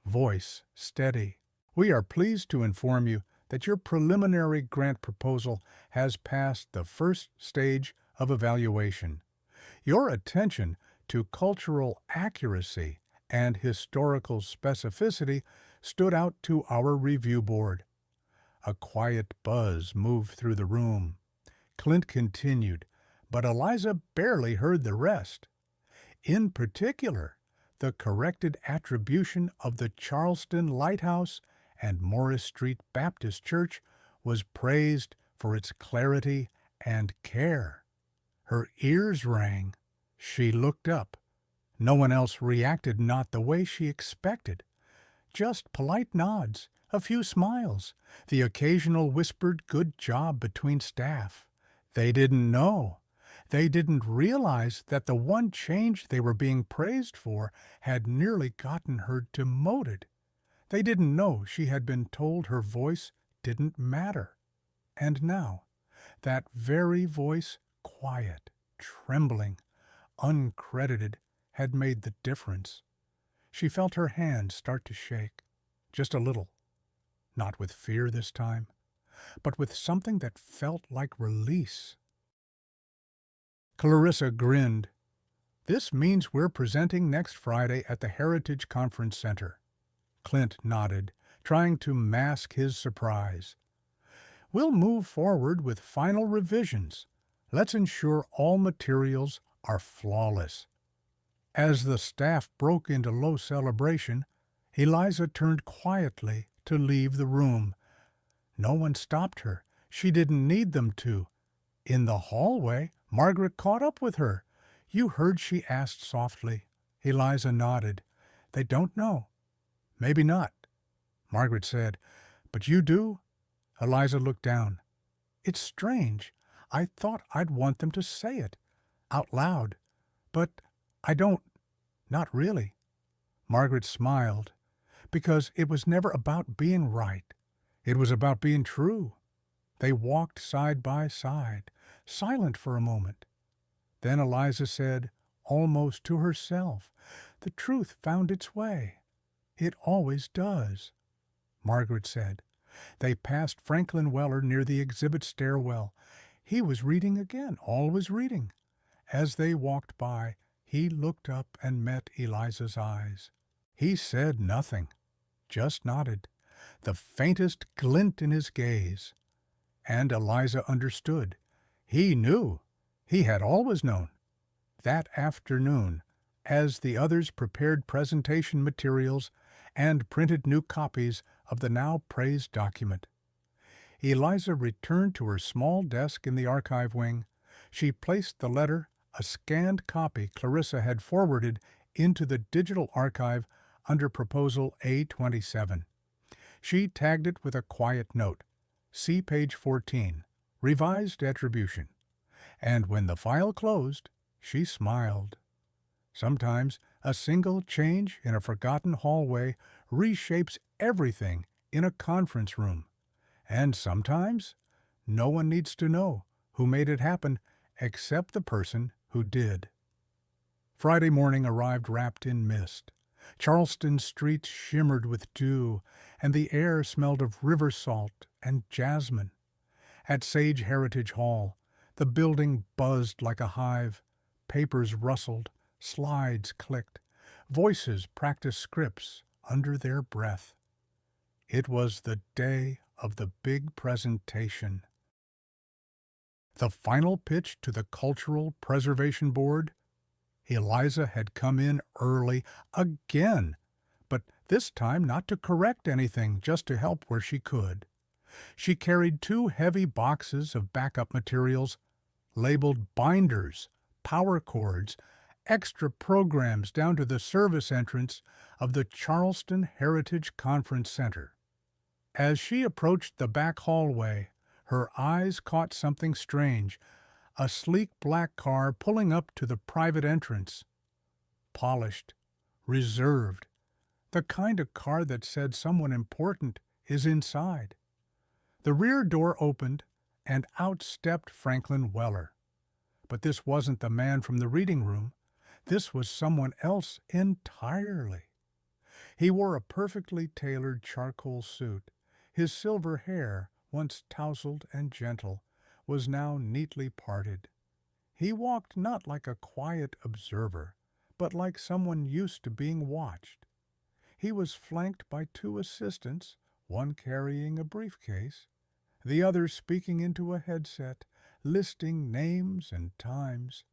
voice steady. "We are pleased to inform you that your preliminary grant proposal has passed the first stage of evaluation. Your attention to cultural accuracy and historical specificity stood out to our review board." A quiet buzz moved through the room. Clint continued, but Eliza barely heard the rest. In particular, the corrected attribution of the Charleston Lighthouse and Morris Street Baptist Church was praised for its clarity and care. Her ears rang. She looked up. No one else reacted, not the way she expected. Just polite nods, a few smiles, the occasional whispered good job between staff. They didn't know. They didn't realize that the one change they were being praised for had nearly gotten her demoted. They didn't know she had been told her voice didn't matter. And now, that very voice, quiet, trembling, uncredited, had made the difference. She felt her hands start to shake, just a little. Not with fear this time. but with something that felt like release. Clarissa grinned. "This means we're presenting next Friday at the Heritage Conference Center." Clint nodded, trying to mask his surprise. "We'll move forward with final revisions. Let's ensure all materials are flawless." As the staff broke into low celebration, Eliza turned quietly to leave the room. No one stopped her. She didn't need them to. In the hallway, Margaret caught up with her. "You heard?" she asked softly. Eliza nodded. "They don't know." "Maybe not," Margaret said. "But you do?" Eliza looked down. "It's strange. I thought I'd want them to say it, out loud. But I don't. Not really." Margaret smiled. "Because it was never about being right. It was about being true." They walked side by side, silent for a moment. Then Eliza said, almost to herself, "The truth found its way. It always does." Margaret said. They passed Franklin Weller near the exhibit stairwell. He was reading again, always reading. As they walked by, he looked up and met Eliza's eyes. He said nothing, just nodded, the faintest glint in his gaze. And Eliza understood. He knew. He had always known. That afternoon, as the others prepared presentation materials and printed new copies of the now praised document, Eliza returned to her small desk in the archive wing. She placed the letter, a scanned copy Clarissa had forwarded, into the digital archive under Proposal A27. She tagged it with a quiet note. See page 14, Revised Attribution. And when the file closed, she smiled. Sometimes a single change in a forgotten hallway reshapes everything in a conference room. And sometimes no one needs to know who made it happen except the person who did. Friday morning arrived wrapped in mist. Charleston streets shimmered with dew, and the air smelled of river salt and jasmine. At Sage Heritage Hall, the building buzzed like a hive. Papers rustled, slides clicked, voices practiced scripts under their breath. It was the day of the big presentation. The final pitch to the Cultural Preservation Board. Eliza had come in early again, but this time not to correct anything, just to help where she could. She carried 2 heavy boxes of backup materials, labeled binders, power cords, extra programs down to the service entrance of the Charleston Heritage Conference Center. As she approached the back hallway, her eyes caught something strange. A sleek black car pulling up to the private entrance. Polished, reserved, the kind of car that said someone important is inside. The rear door opened, and out stepped Franklin Weller. But this wasn't the man from the reading room. This was someone else entirely. He wore a perfectly tailored charcoal suit. His silver hair, once tousled and gentle, was now neatly parted. He walked not like a quiet observer, but like someone used to being watched. He was flanked by 2 assistants, one carrying a briefcase, the other speaking into a headset, listing names and times.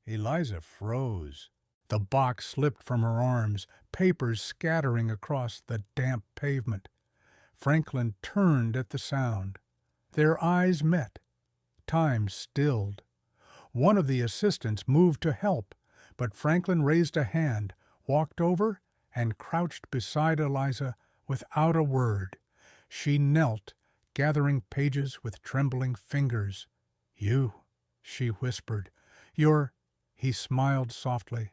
Eliza froze. The box slipped from her arms, papers scattering across the damp pavement. Franklin turned at the sound. Their eyes met. Time stilled. One of the assistants moved to help, but Franklin raised a hand, walked over, and crouched beside Eliza without a word. She knelt, gathering pages with trembling fingers. "You," she whispered. "You're—" He smiled softly.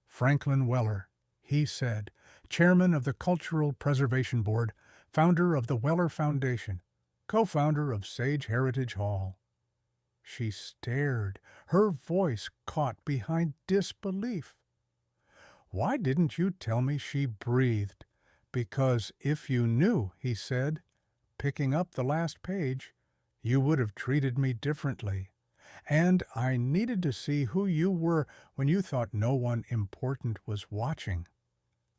"Franklin Weller," he said, chairman of the Cultural Preservation Board, founder of the Weller Foundation, co-founder of Sage Heritage Hall. She stared, her voice caught behind disbelief. "Why didn't you tell me?" she breathed. "Because if you knew," he said, picking up the last page, you would have treated me differently. And I needed to see who you were when you thought no one important was watching."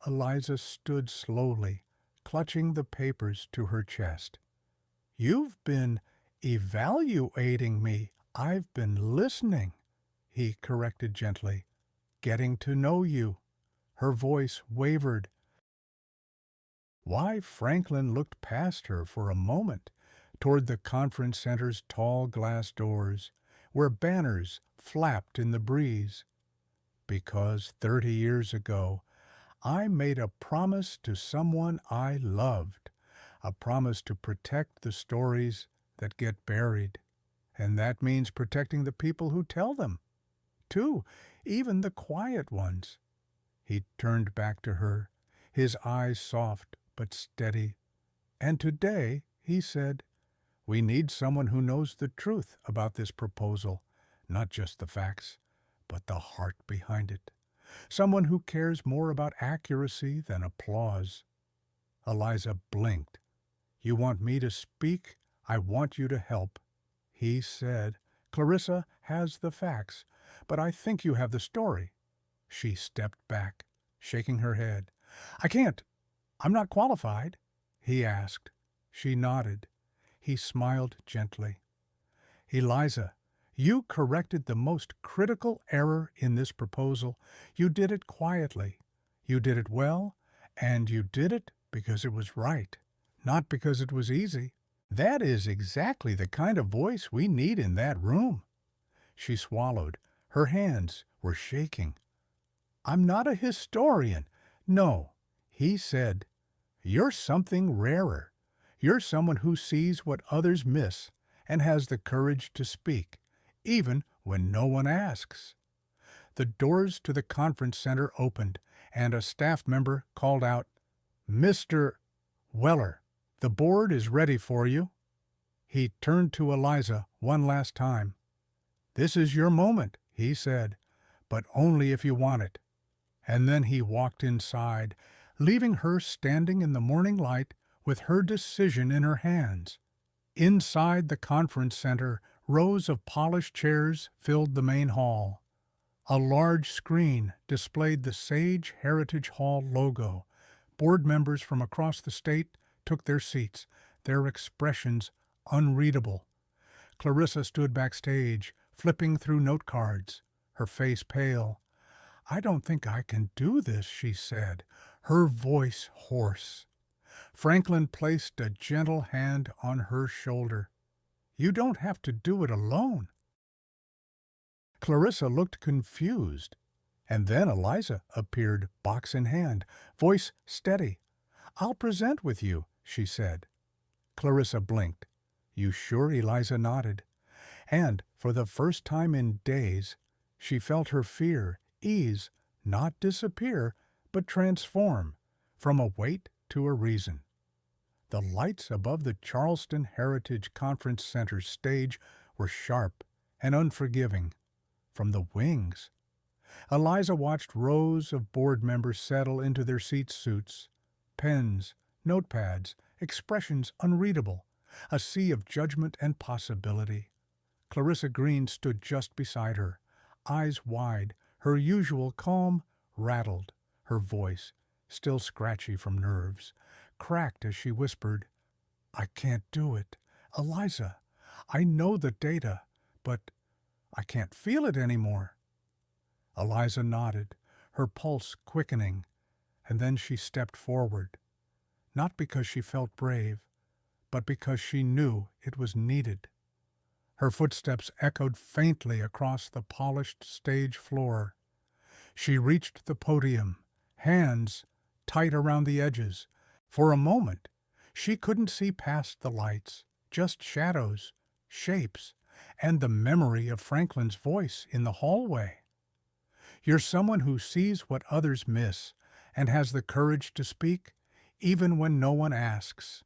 Eliza stood slowly, clutching the papers to her chest. "You've been evaluating me. I've been listening," he corrected gently. "Getting to know you." Her voice wavered. Why, Franklin looked past her for a moment, toward the conference center's tall glass doors, where banners flapped in the breeze. "Because 30 years ago, I made a promise to someone I loved, a promise to protect the stories that get buried. And that means protecting the people who tell them, too, even the quiet ones." He turned back to her, his eyes soft but steady. "And today," he said, "we need someone who knows the truth about this proposal, not just the facts, but the heart behind it. Someone who cares more about accuracy than applause." Eliza blinked. "You want me to speak? I want you to help." He said, "Clarissa has the facts, but I think you have the story." She stepped back, shaking her head. "I can't. I'm not qualified." He asked. She nodded. He smiled gently. "Eliza, you corrected the most critical error in this proposal. You did it quietly. You did it well, and you did it because it was right, not because it was easy. That is exactly the kind of voice we need in that room." She swallowed. Her hands were shaking. "I'm not a historian." "No," he said. "You're something rarer. You're someone who sees what others miss and has the courage to speak, even when no one asks." The doors to the conference center opened, and a staff member called out, "Mr. Weller, the board is ready for you." He turned to Eliza one last time. "This is your moment," he said, "but only if you want it." And then he walked inside, leaving her standing in the morning light with her decision in her hands. Inside the conference center, rows of polished chairs filled the main hall. A large screen displayed the Sage Heritage Hall logo. Board members from across the state took their seats, their expressions unreadable. Clarissa stood backstage, flipping through note cards, her face pale. "I don't think I can do this," she said, her voice hoarse. Franklin placed a gentle hand on her shoulder. "You don't have to do it alone." Clarissa looked confused, and then Eliza appeared, box in hand, voice steady. "I'll present with you," she said. Clarissa blinked. "You sure?" Eliza nodded. And, for the first time in days, she felt her fear ease, not disappear, but transform, from a weight to a reason. The lights above the Charleston Heritage Conference Center stage were sharp and unforgiving. From the wings, Eliza watched rows of board members settle into their seat suits, pens, notepads, expressions unreadable, a sea of judgment and possibility. Clarissa Green stood just beside her, eyes wide, her usual calm rattled, her voice, still scratchy from nerves, cracked as she whispered, "I can't do it. Eliza, I know the data, but I can't feel it anymore." Eliza nodded, her pulse quickening, and then she stepped forward, not because she felt brave, but because she knew it was needed. Her footsteps echoed faintly across the polished stage floor. She reached the podium, hands tight around the edges. For a moment, she couldn't see past the lights, just shadows, shapes, and the memory of Franklin's voice in the hallway. "You're someone who sees what others miss and has the courage to speak, even when no one asks."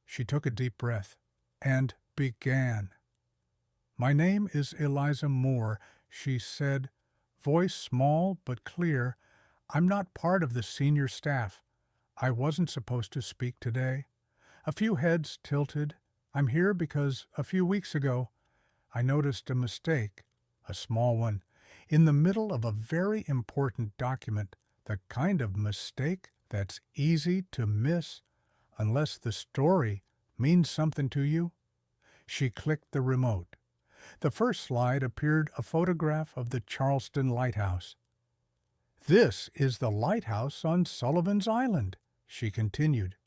She took a deep breath and began. "My name is Eliza Moore," she said, voice small but clear. "I'm not part of the senior staff. I wasn't supposed to speak today. A few heads tilted. I'm here because a few weeks ago I noticed a mistake, a small one, in the middle of a very important document, the kind of mistake that's easy to miss unless the story means something to you. She clicked the remote. The first slide appeared a photograph of the Charleston Lighthouse. "This is the lighthouse on Sullivan's Island," she continued.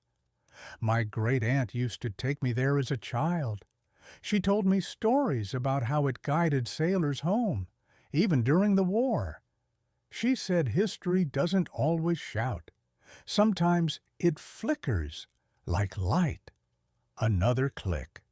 "My great-aunt used to take me there as a child. She told me stories about how it guided sailors home, even during the war. She said history doesn't always shout. Sometimes it flickers like light." Another click.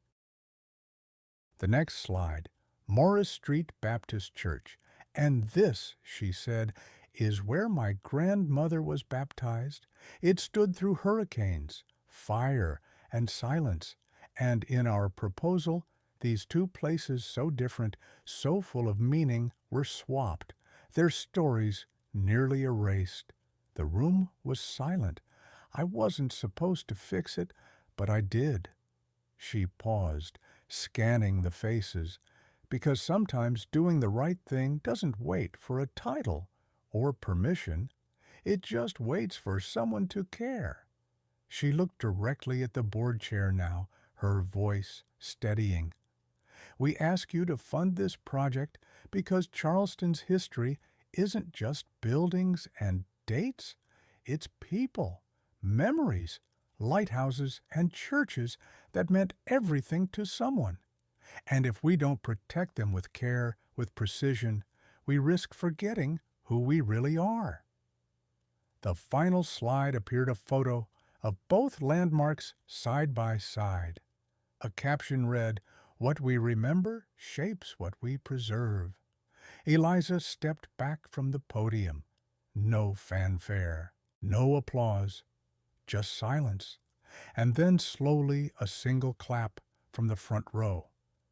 The next slide, Morris Street Baptist Church. "And this," she said, "is where my grandmother was baptized. It stood through hurricanes, fire, and silence. And in our proposal, these two places so different, so full of meaning, were swapped, their stories nearly erased. The room was silent. I wasn't supposed to fix it, but I did." She paused, scanning the faces, because sometimes doing the right thing doesn't wait for a title or permission. It just waits for someone to care. She looked directly at the board chair now, her voice steadying. "We ask you to fund this project because Charleston's history isn't just buildings and dates. It's people, memories, lighthouses, and churches that meant everything to someone. And if we don't protect them with care, with precision, we risk forgetting who we really are." The final slide appeared a photo of both landmarks side by side. A caption read, "What we remember shapes what we preserve." Eliza stepped back from the podium. No fanfare, no applause, just silence. And then slowly a single clap from the front row.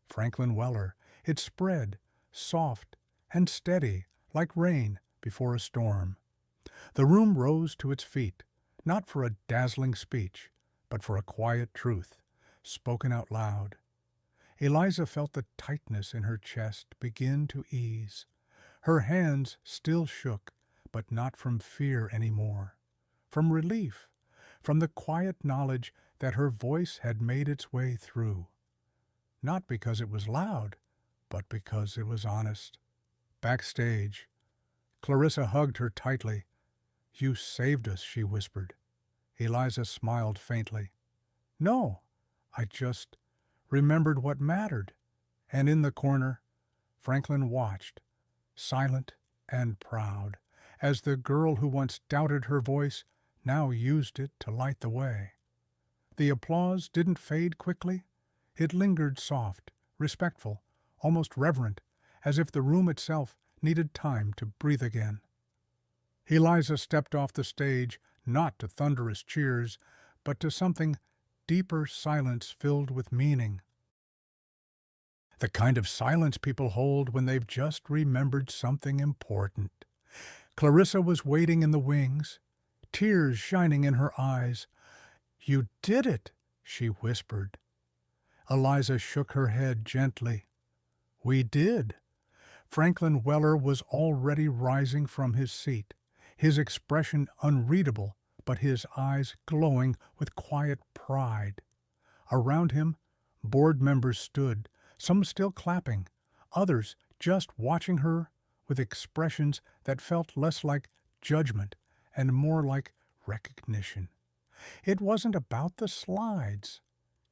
Franklin Weller. It spread, soft and steady, like rain before a storm. The room rose to its feet, not for a dazzling speech, but for a quiet truth, spoken out loud. Eliza felt the tightness in her chest begin to ease. Her hands still shook, but not from fear anymore. From relief, from the quiet knowledge that her voice had made its way through. Not because it was loud, but because it was honest. Backstage, Clarissa hugged her tightly. "You saved us," she whispered. Eliza smiled faintly. "No, I just remembered what mattered." And in the corner, Franklin watched, silent and proud, as the girl who once doubted her voice now used it to light the way. The applause didn't fade quickly. It lingered soft, respectful, almost reverent, as if the room itself needed time to breathe again. Eliza stepped off the stage, not to thunderous cheers, but to something deeper silence filled with meaning. The kind of silence people hold when they've just remembered something important. Clarissa was waiting in the wings, tears shining in her eyes. "You did it," she whispered. Eliza shook her head gently. "We did." Franklin Weller was already rising from his seat, his expression unreadable, but his eyes glowing with quiet pride. Around him, board members stood, some still clapping, others just watching her with expressions that felt less like judgment and more like recognition. It wasn't about the slides.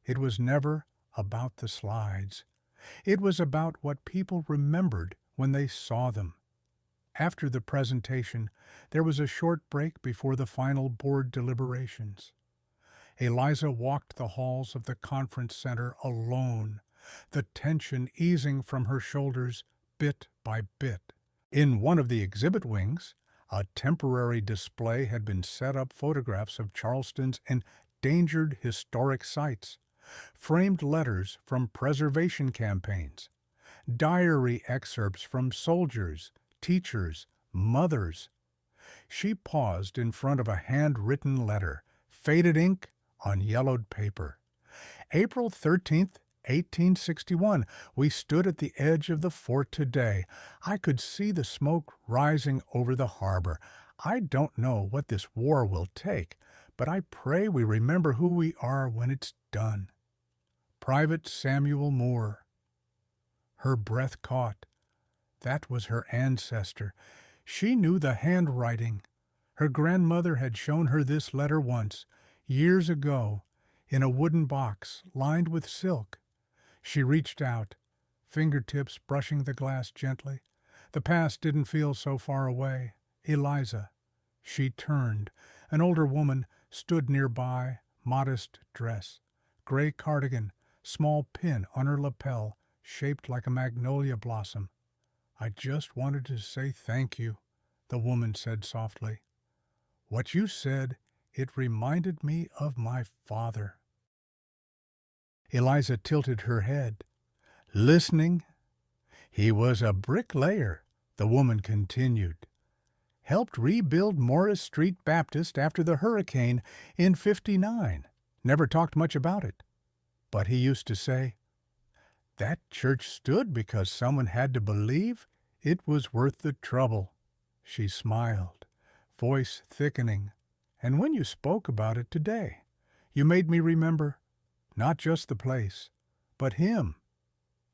It was never about the slides. It was about what people remembered when they saw them. After the presentation, there was a short break before the final board deliberations. Eliza walked the halls of the conference center alone, the tension easing from her shoulders bit by bit. In one of the exhibit wings, a temporary display had been set up photographs of Charleston's endangered historic sites, framed letters from preservation campaigns, diary excerpts from soldiers, teachers, mothers. She paused in front of a handwritten letter, faded ink on yellowed paper. April 13th, 1861. We stood at the edge of the fort today. I could see the smoke rising over the harbor. I don't know what this war will take, but I pray we remember who we are when it's done. Private Samuel Moore. Her breath caught. That was her ancestor. She knew the handwriting. Her grandmother had shown her this letter once, years ago, in a wooden box lined with silk. She reached out, fingertips brushing the glass gently. The past didn't feel so far away. Eliza. She turned. An older woman stood nearby, modest dress, gray cardigan, small pin on her lapel, shaped like a magnolia blossom. I just wanted to say thank you, the woman said softly. What you said, it reminded me of my father. Eliza tilted her head. Listening? He was a bricklayer, the woman continued. Helped rebuild Morris Street Baptist after the hurricane in '59. Never talked much about it. But he used to say, that church stood because someone had to believe it was worth the trouble. She smiled, voice thickening. And when you spoke about it today, you made me remember not just the place, but him.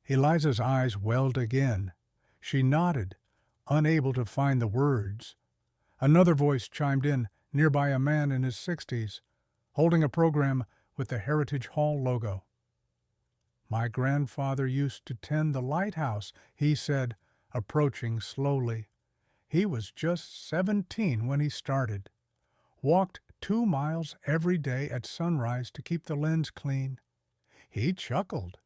Eliza's eyes welled again. She nodded, unable to find the words. Another voice chimed in, nearby a man in his 60s, holding a program with the Heritage Hall logo. My grandfather used to tend the lighthouse, he said, approaching slowly. He was just 17 when he started. Walked 2 miles every day at sunrise to keep the lens clean. He chuckled,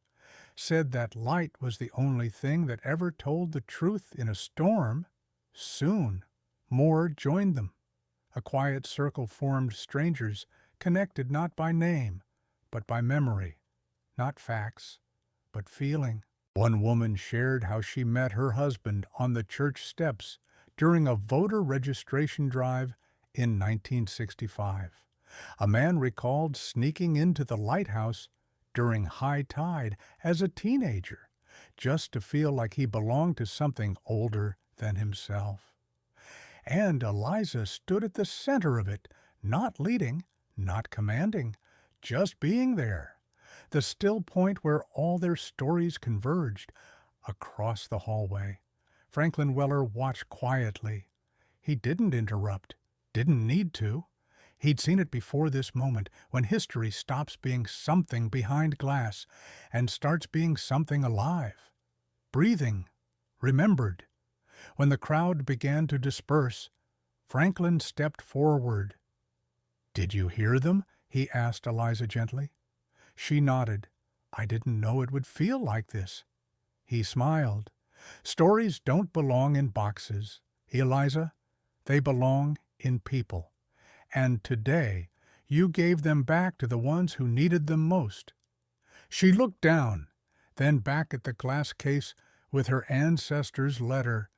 said that light was the only thing that ever told the truth in a storm. Soon, Moore joined them. A quiet circle formed, strangers, connected not by name, but by memory, not facts, but feeling. One woman shared how she met her husband on the church steps during a voter registration drive in 1965. A man recalled sneaking into the lighthouse during high tide as a teenager, just to feel like he belonged to something older than himself. And Eliza stood at the center of it, not leading, not commanding, just being there. The still point where all their stories converged. Across the hallway, Franklin Weller watched quietly. He didn't interrupt, didn't need to. He'd seen it before this moment, when history stops being something behind glass and starts being something alive, breathing, remembered. When the crowd began to disperse, Franklin stepped forward. Did you hear them? He asked Eliza gently. She nodded. I didn't know it would feel like this. He smiled. Stories don't belong in boxes, Eliza. They belong in people. And today, you gave them back to the ones who needed them most. She looked down, then back at the glass case with her ancestor's letter.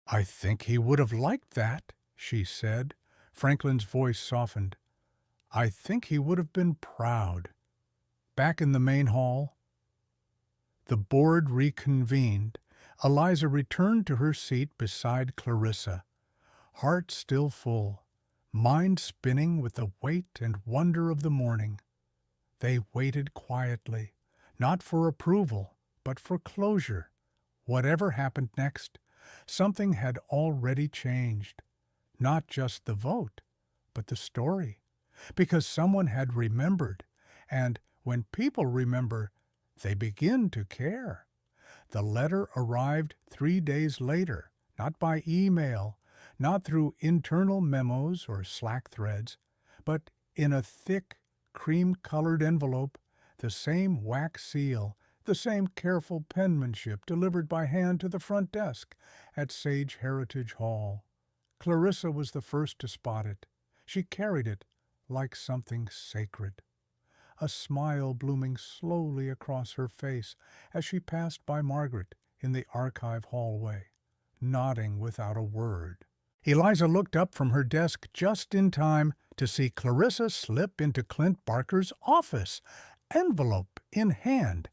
I think he would have liked that, she said. Franklin's voice softened. I think he would have been proud. Back in the main hall, the board reconvened. Eliza returned to her seat beside Clarissa, heart still full, mind spinning with the weight and wonder of the morning. They waited quietly, not for approval, but for closure. Whatever happened next, something had already changed. Not just the vote, but the story. Because someone had remembered, and when people remember, they begin to care. The letter arrived 3 days later, not by email, not through internal memos or Slack threads, but in a thick, cream-colored envelope, the same wax seal, the same careful penmanship delivered by hand to the front desk at Sage Heritage Hall. Clarissa was the first to spot it. She carried it like something sacred, a smile blooming slowly across her face as she passed by Margaret in the archive hallway, nodding without a word. Eliza looked up from her desk just in time to see Clarissa slip into Clint Barker's office, envelope in hand.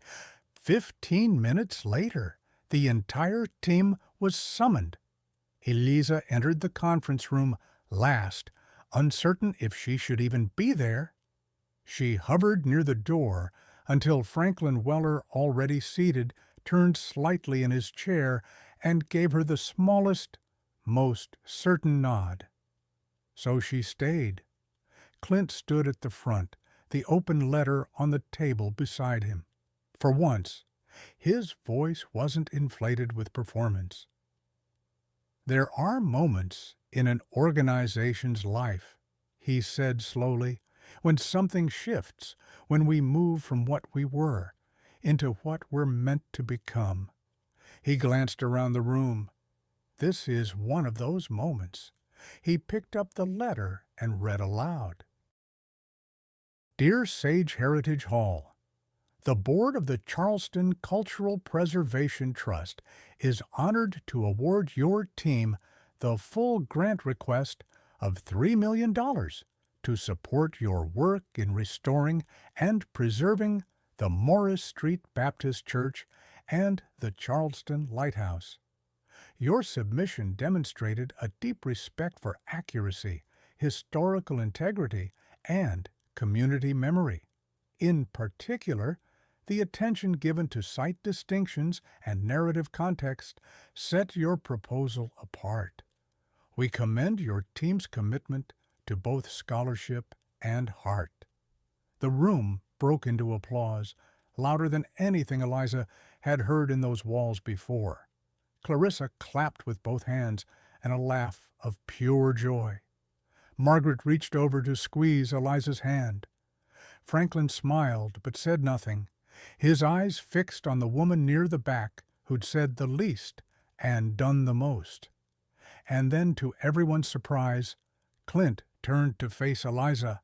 15 minutes later, the entire team was summoned. Eliza entered the conference room last, uncertain if she should even be there. She hovered near the door until Franklin Weller, already seated, turned slightly in his chair and gave her the smallest, most certain nod. So she stayed. Clint stood at the front, the open letter on the table beside him. For once, his voice wasn't inflated with performance. "There are moments in an organization's life," he said slowly, "when something shifts, when we move from what we were into what we're meant to become." He glanced around the room. This is one of those moments. He picked up the letter and read aloud. Dear Sage Heritage Hall, the Board of the Charleston Cultural Preservation Trust is honored to award your team the full grant request of $3 million to support your work in restoring and preserving the Morris Street Baptist Church and the Charleston Lighthouse. Your submission demonstrated a deep respect for accuracy, historical integrity, and community memory. In particular, the attention given to site distinctions and narrative context set your proposal apart. We commend your team's commitment to both scholarship and heart. The room broke into applause, louder than anything Eliza had heard in those walls before. Clarissa clapped with both hands, and a laugh of pure joy. Margaret reached over to squeeze Eliza's hand. Franklin smiled but said nothing, his eyes fixed on the woman near the back who'd said the least and done the most. And then, to everyone's surprise, Clint turned to face Eliza.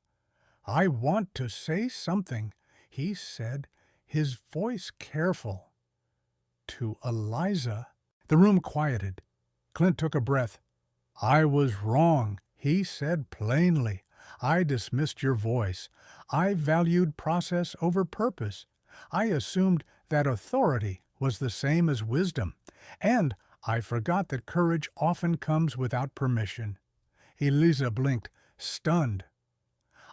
"I want to say something," he said, his voice careful. To Eliza. The room quieted. Clint took a breath. "I was wrong," he said plainly. "I dismissed your voice. I valued process over purpose. I assumed that authority was the same as wisdom, and I forgot that courage often comes without permission." Eliza blinked, stunned.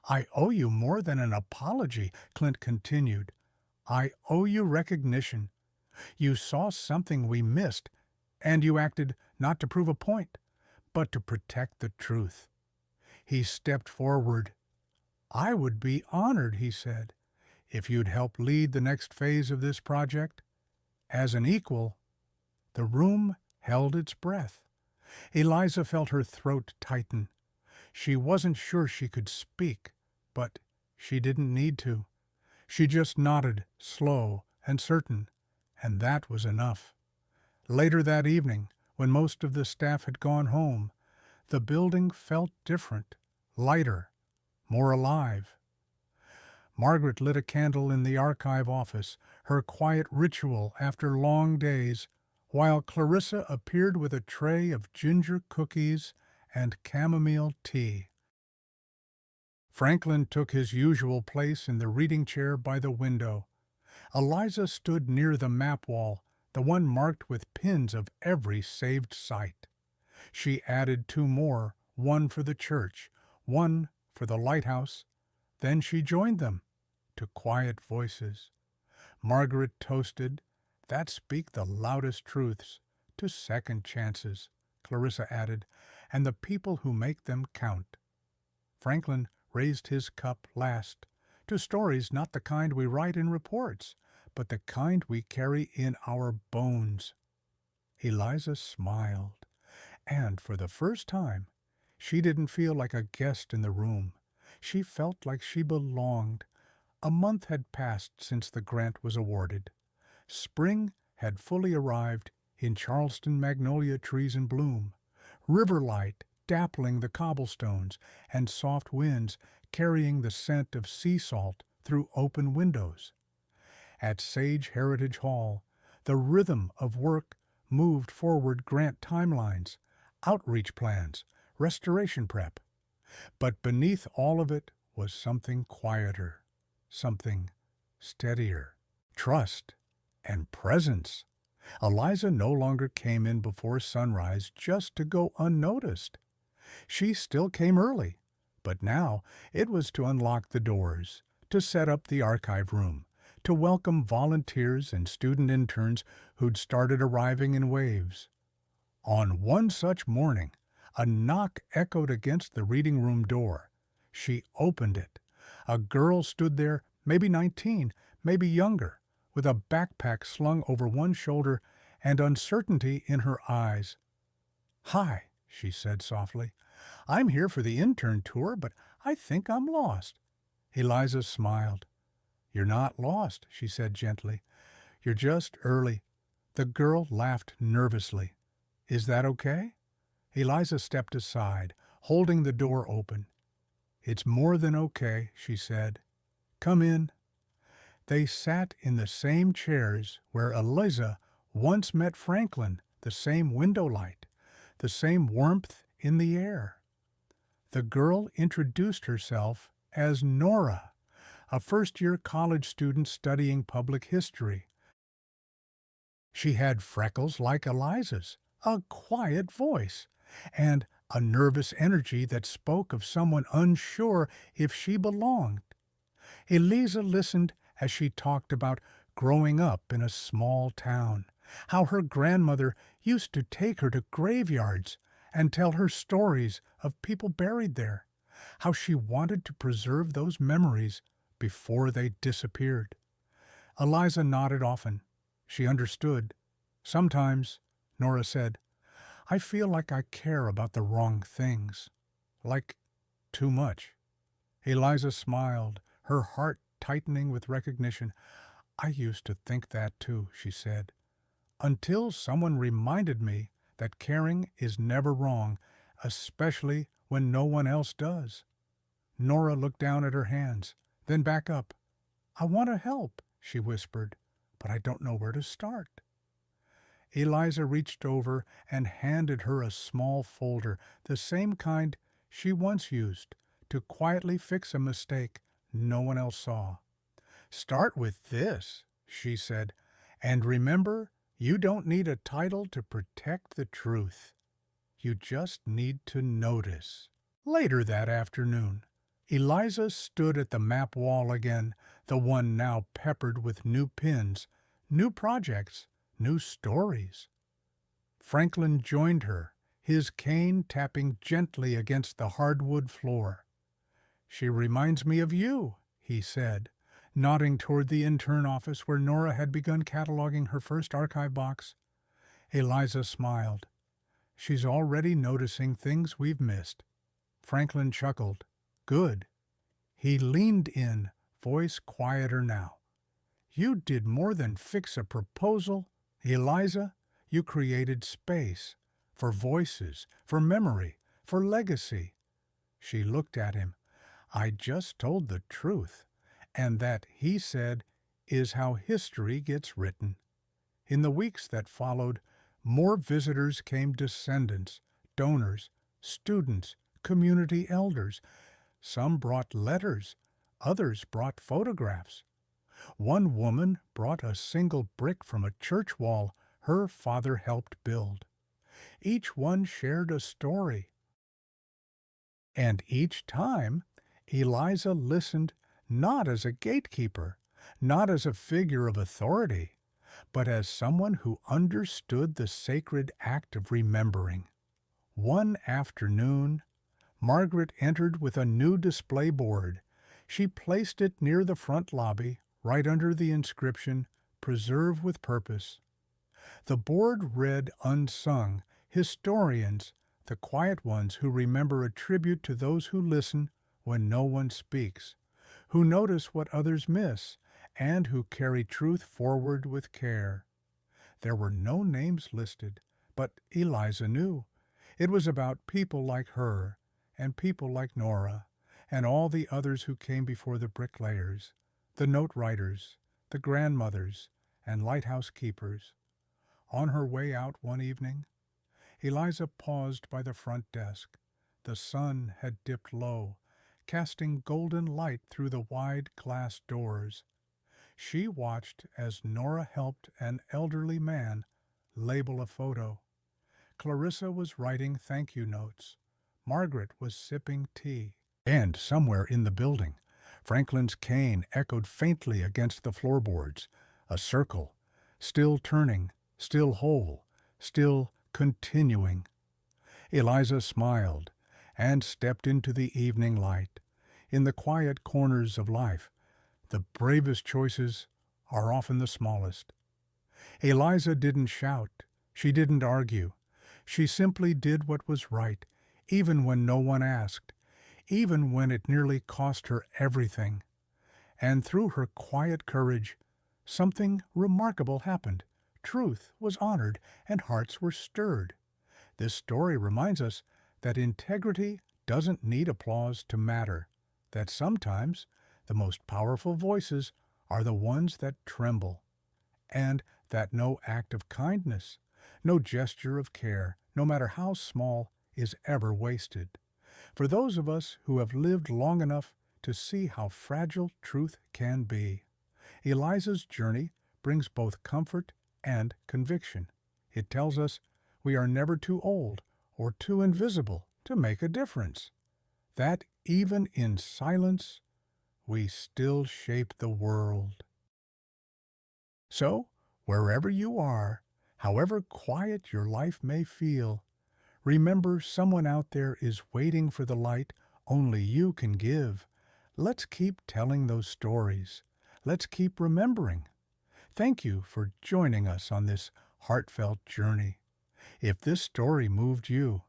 "I owe you more than an apology," Clint continued. "I owe you recognition. You saw something we missed, and you acted not to prove a point, but to protect the truth." He stepped forward. "I would be honored," he said, "if you'd help lead the next phase of this project. As an equal." The room held its breath. Eliza felt her throat tighten. She wasn't sure she could speak, but she didn't need to. She just nodded, slow and certain, and that was enough. Later that evening, when most of the staff had gone home, the building felt different, lighter, more alive. Margaret lit a candle in the archive office, her quiet ritual after long days, while Clarissa appeared with a tray of ginger cookies and chamomile tea. Franklin took his usual place in the reading chair by the window. Eliza stood near the map wall, the one marked with pins of every saved site. She added 2 more, one for the church, one for the lighthouse. Then she joined them, to quiet voices. Margaret toasted, "That speak the loudest truths, to second chances," Clarissa added, "and the people who make them count." Franklin raised his cup last, to stories not the kind we write in reports, but the kind we carry in our bones. Eliza smiled, and for the first time, she didn't feel like a guest in the room. She felt like she belonged. A month had passed since the grant was awarded. Spring had fully arrived in Charleston, magnolia trees in bloom, river light dappling the cobblestones, and soft winds carrying the scent of sea salt through open windows. At Sage Heritage Hall, the rhythm of work moved forward grant timelines, outreach plans, restoration prep. But beneath all of it was something quieter, something steadier, trust and presence. Eliza no longer came in before sunrise just to go unnoticed. She still came early, but now it was to unlock the doors, to set up the archive room, to welcome volunteers and student interns who'd started arriving in waves. On one such morning, a knock echoed against the reading room door. She opened it. A girl stood there, maybe 19, maybe younger, with a backpack slung over one shoulder and uncertainty in her eyes. "Hi," she said softly. "I'm here for the intern tour, but I think I'm lost." Eliza smiled. "You're not lost," she said gently. "You're just early." The girl laughed nervously. "Is that okay?" Eliza stepped aside, holding the door open. "It's more than okay," she said. "Come in." They sat in the same chairs where Eliza once met Franklin, the same window light, the same warmth in the air. The girl introduced herself as Nora, a first-year college student studying public history. She had freckles like Eliza's, a quiet voice, and a nervous energy that spoke of someone unsure if she belonged. Eliza listened as she talked about growing up in a small town, how her grandmother used to take her to graveyards and tell her stories of people buried there, how she wanted to preserve those memories before they disappeared. Eliza nodded often. She understood. Sometimes, Nora said, I feel like I care about the wrong things. Like too much. Eliza smiled, her heart tightening with recognition. I used to think that too, she said, until someone reminded me that caring is never wrong, especially when no one else does. Nora looked down at her hands, then back up. I want to help, she whispered, but I don't know where to start. Eliza reached over and handed her a small folder, the same kind she once used, to quietly fix a mistake no one else saw. Start with this, she said, and remember, you don't need a title to protect the truth. You just need to notice. Later that afternoon, Eliza stood at the map wall again, the one now peppered with new pins, new projects, new stories. Franklin joined her, his cane tapping gently against the hardwood floor. She reminds me of you, he said, nodding toward the intern office where Nora had begun cataloging her first archive box. Eliza smiled. She's already noticing things we've missed. Franklin chuckled. Good. He leaned in, voice quieter now. You did more than fix a proposal, Eliza. You created space for voices, for memory, for legacy. She looked at him. I just told the truth, and that, he said, is how history gets written. In the weeks that followed, more visitors came, descendants, donors, students, community elders. Some brought letters, others brought photographs. One woman brought a single brick from a church wall her father helped build. Each one shared a story. And each time, Eliza listened not as a gatekeeper, not as a figure of authority, but as someone who understood the sacred act of remembering. One afternoon, Margaret entered with a new display board. She placed it near the front lobby, right under the inscription, Preserve with Purpose. The board read Unsung, Historians, the quiet ones who remember a tribute to those who listen when no one speaks, who notice what others miss, and who carry truth forward with care. There were no names listed, but Eliza knew. It was about people like her, and people like Nora, and all the others who came before the bricklayers, the note writers, the grandmothers, and lighthouse keepers. On her way out one evening, Eliza paused by the front desk. The sun had dipped low, casting golden light through the wide glass doors. She watched as Nora helped an elderly man label a photo. Clarissa was writing thank you notes. Margaret was sipping tea. And somewhere in the building, Franklin's cane echoed faintly against the floorboards, a circle, still turning, still whole, still continuing. Eliza smiled and stepped into the evening light. In the quiet corners of life, the bravest choices are often the smallest. Eliza didn't shout. She didn't argue. She simply did what was right, even when no one asked, even when it nearly cost her everything. And through her quiet courage, something remarkable happened. Truth was honored and hearts were stirred. This story reminds us that integrity doesn't need applause to matter, that sometimes the most powerful voices are the ones that tremble, and that no act of kindness, no gesture of care, no matter how small, is ever wasted. For those of us who have lived long enough to see how fragile truth can be, Eliza's journey brings both comfort and conviction. It tells us we are never too old or too invisible to make a difference, that even in silence we still shape the world. So, wherever you are, however quiet your life may feel, remember someone out there is waiting for the light only you can give. Let's keep telling those stories. Let's keep remembering. Thank you for joining us on this heartfelt journey. If this story moved you,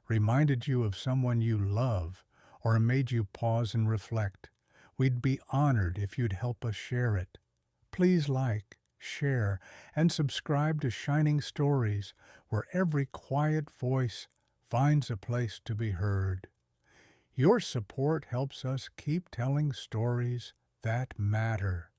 reminded you of someone you love, or made you pause and reflect, we'd be honored if you'd help us share it. Please like, share, and subscribe to Shining Stories, where every quiet voice finds a place to be heard. Your support helps us keep telling stories that matter.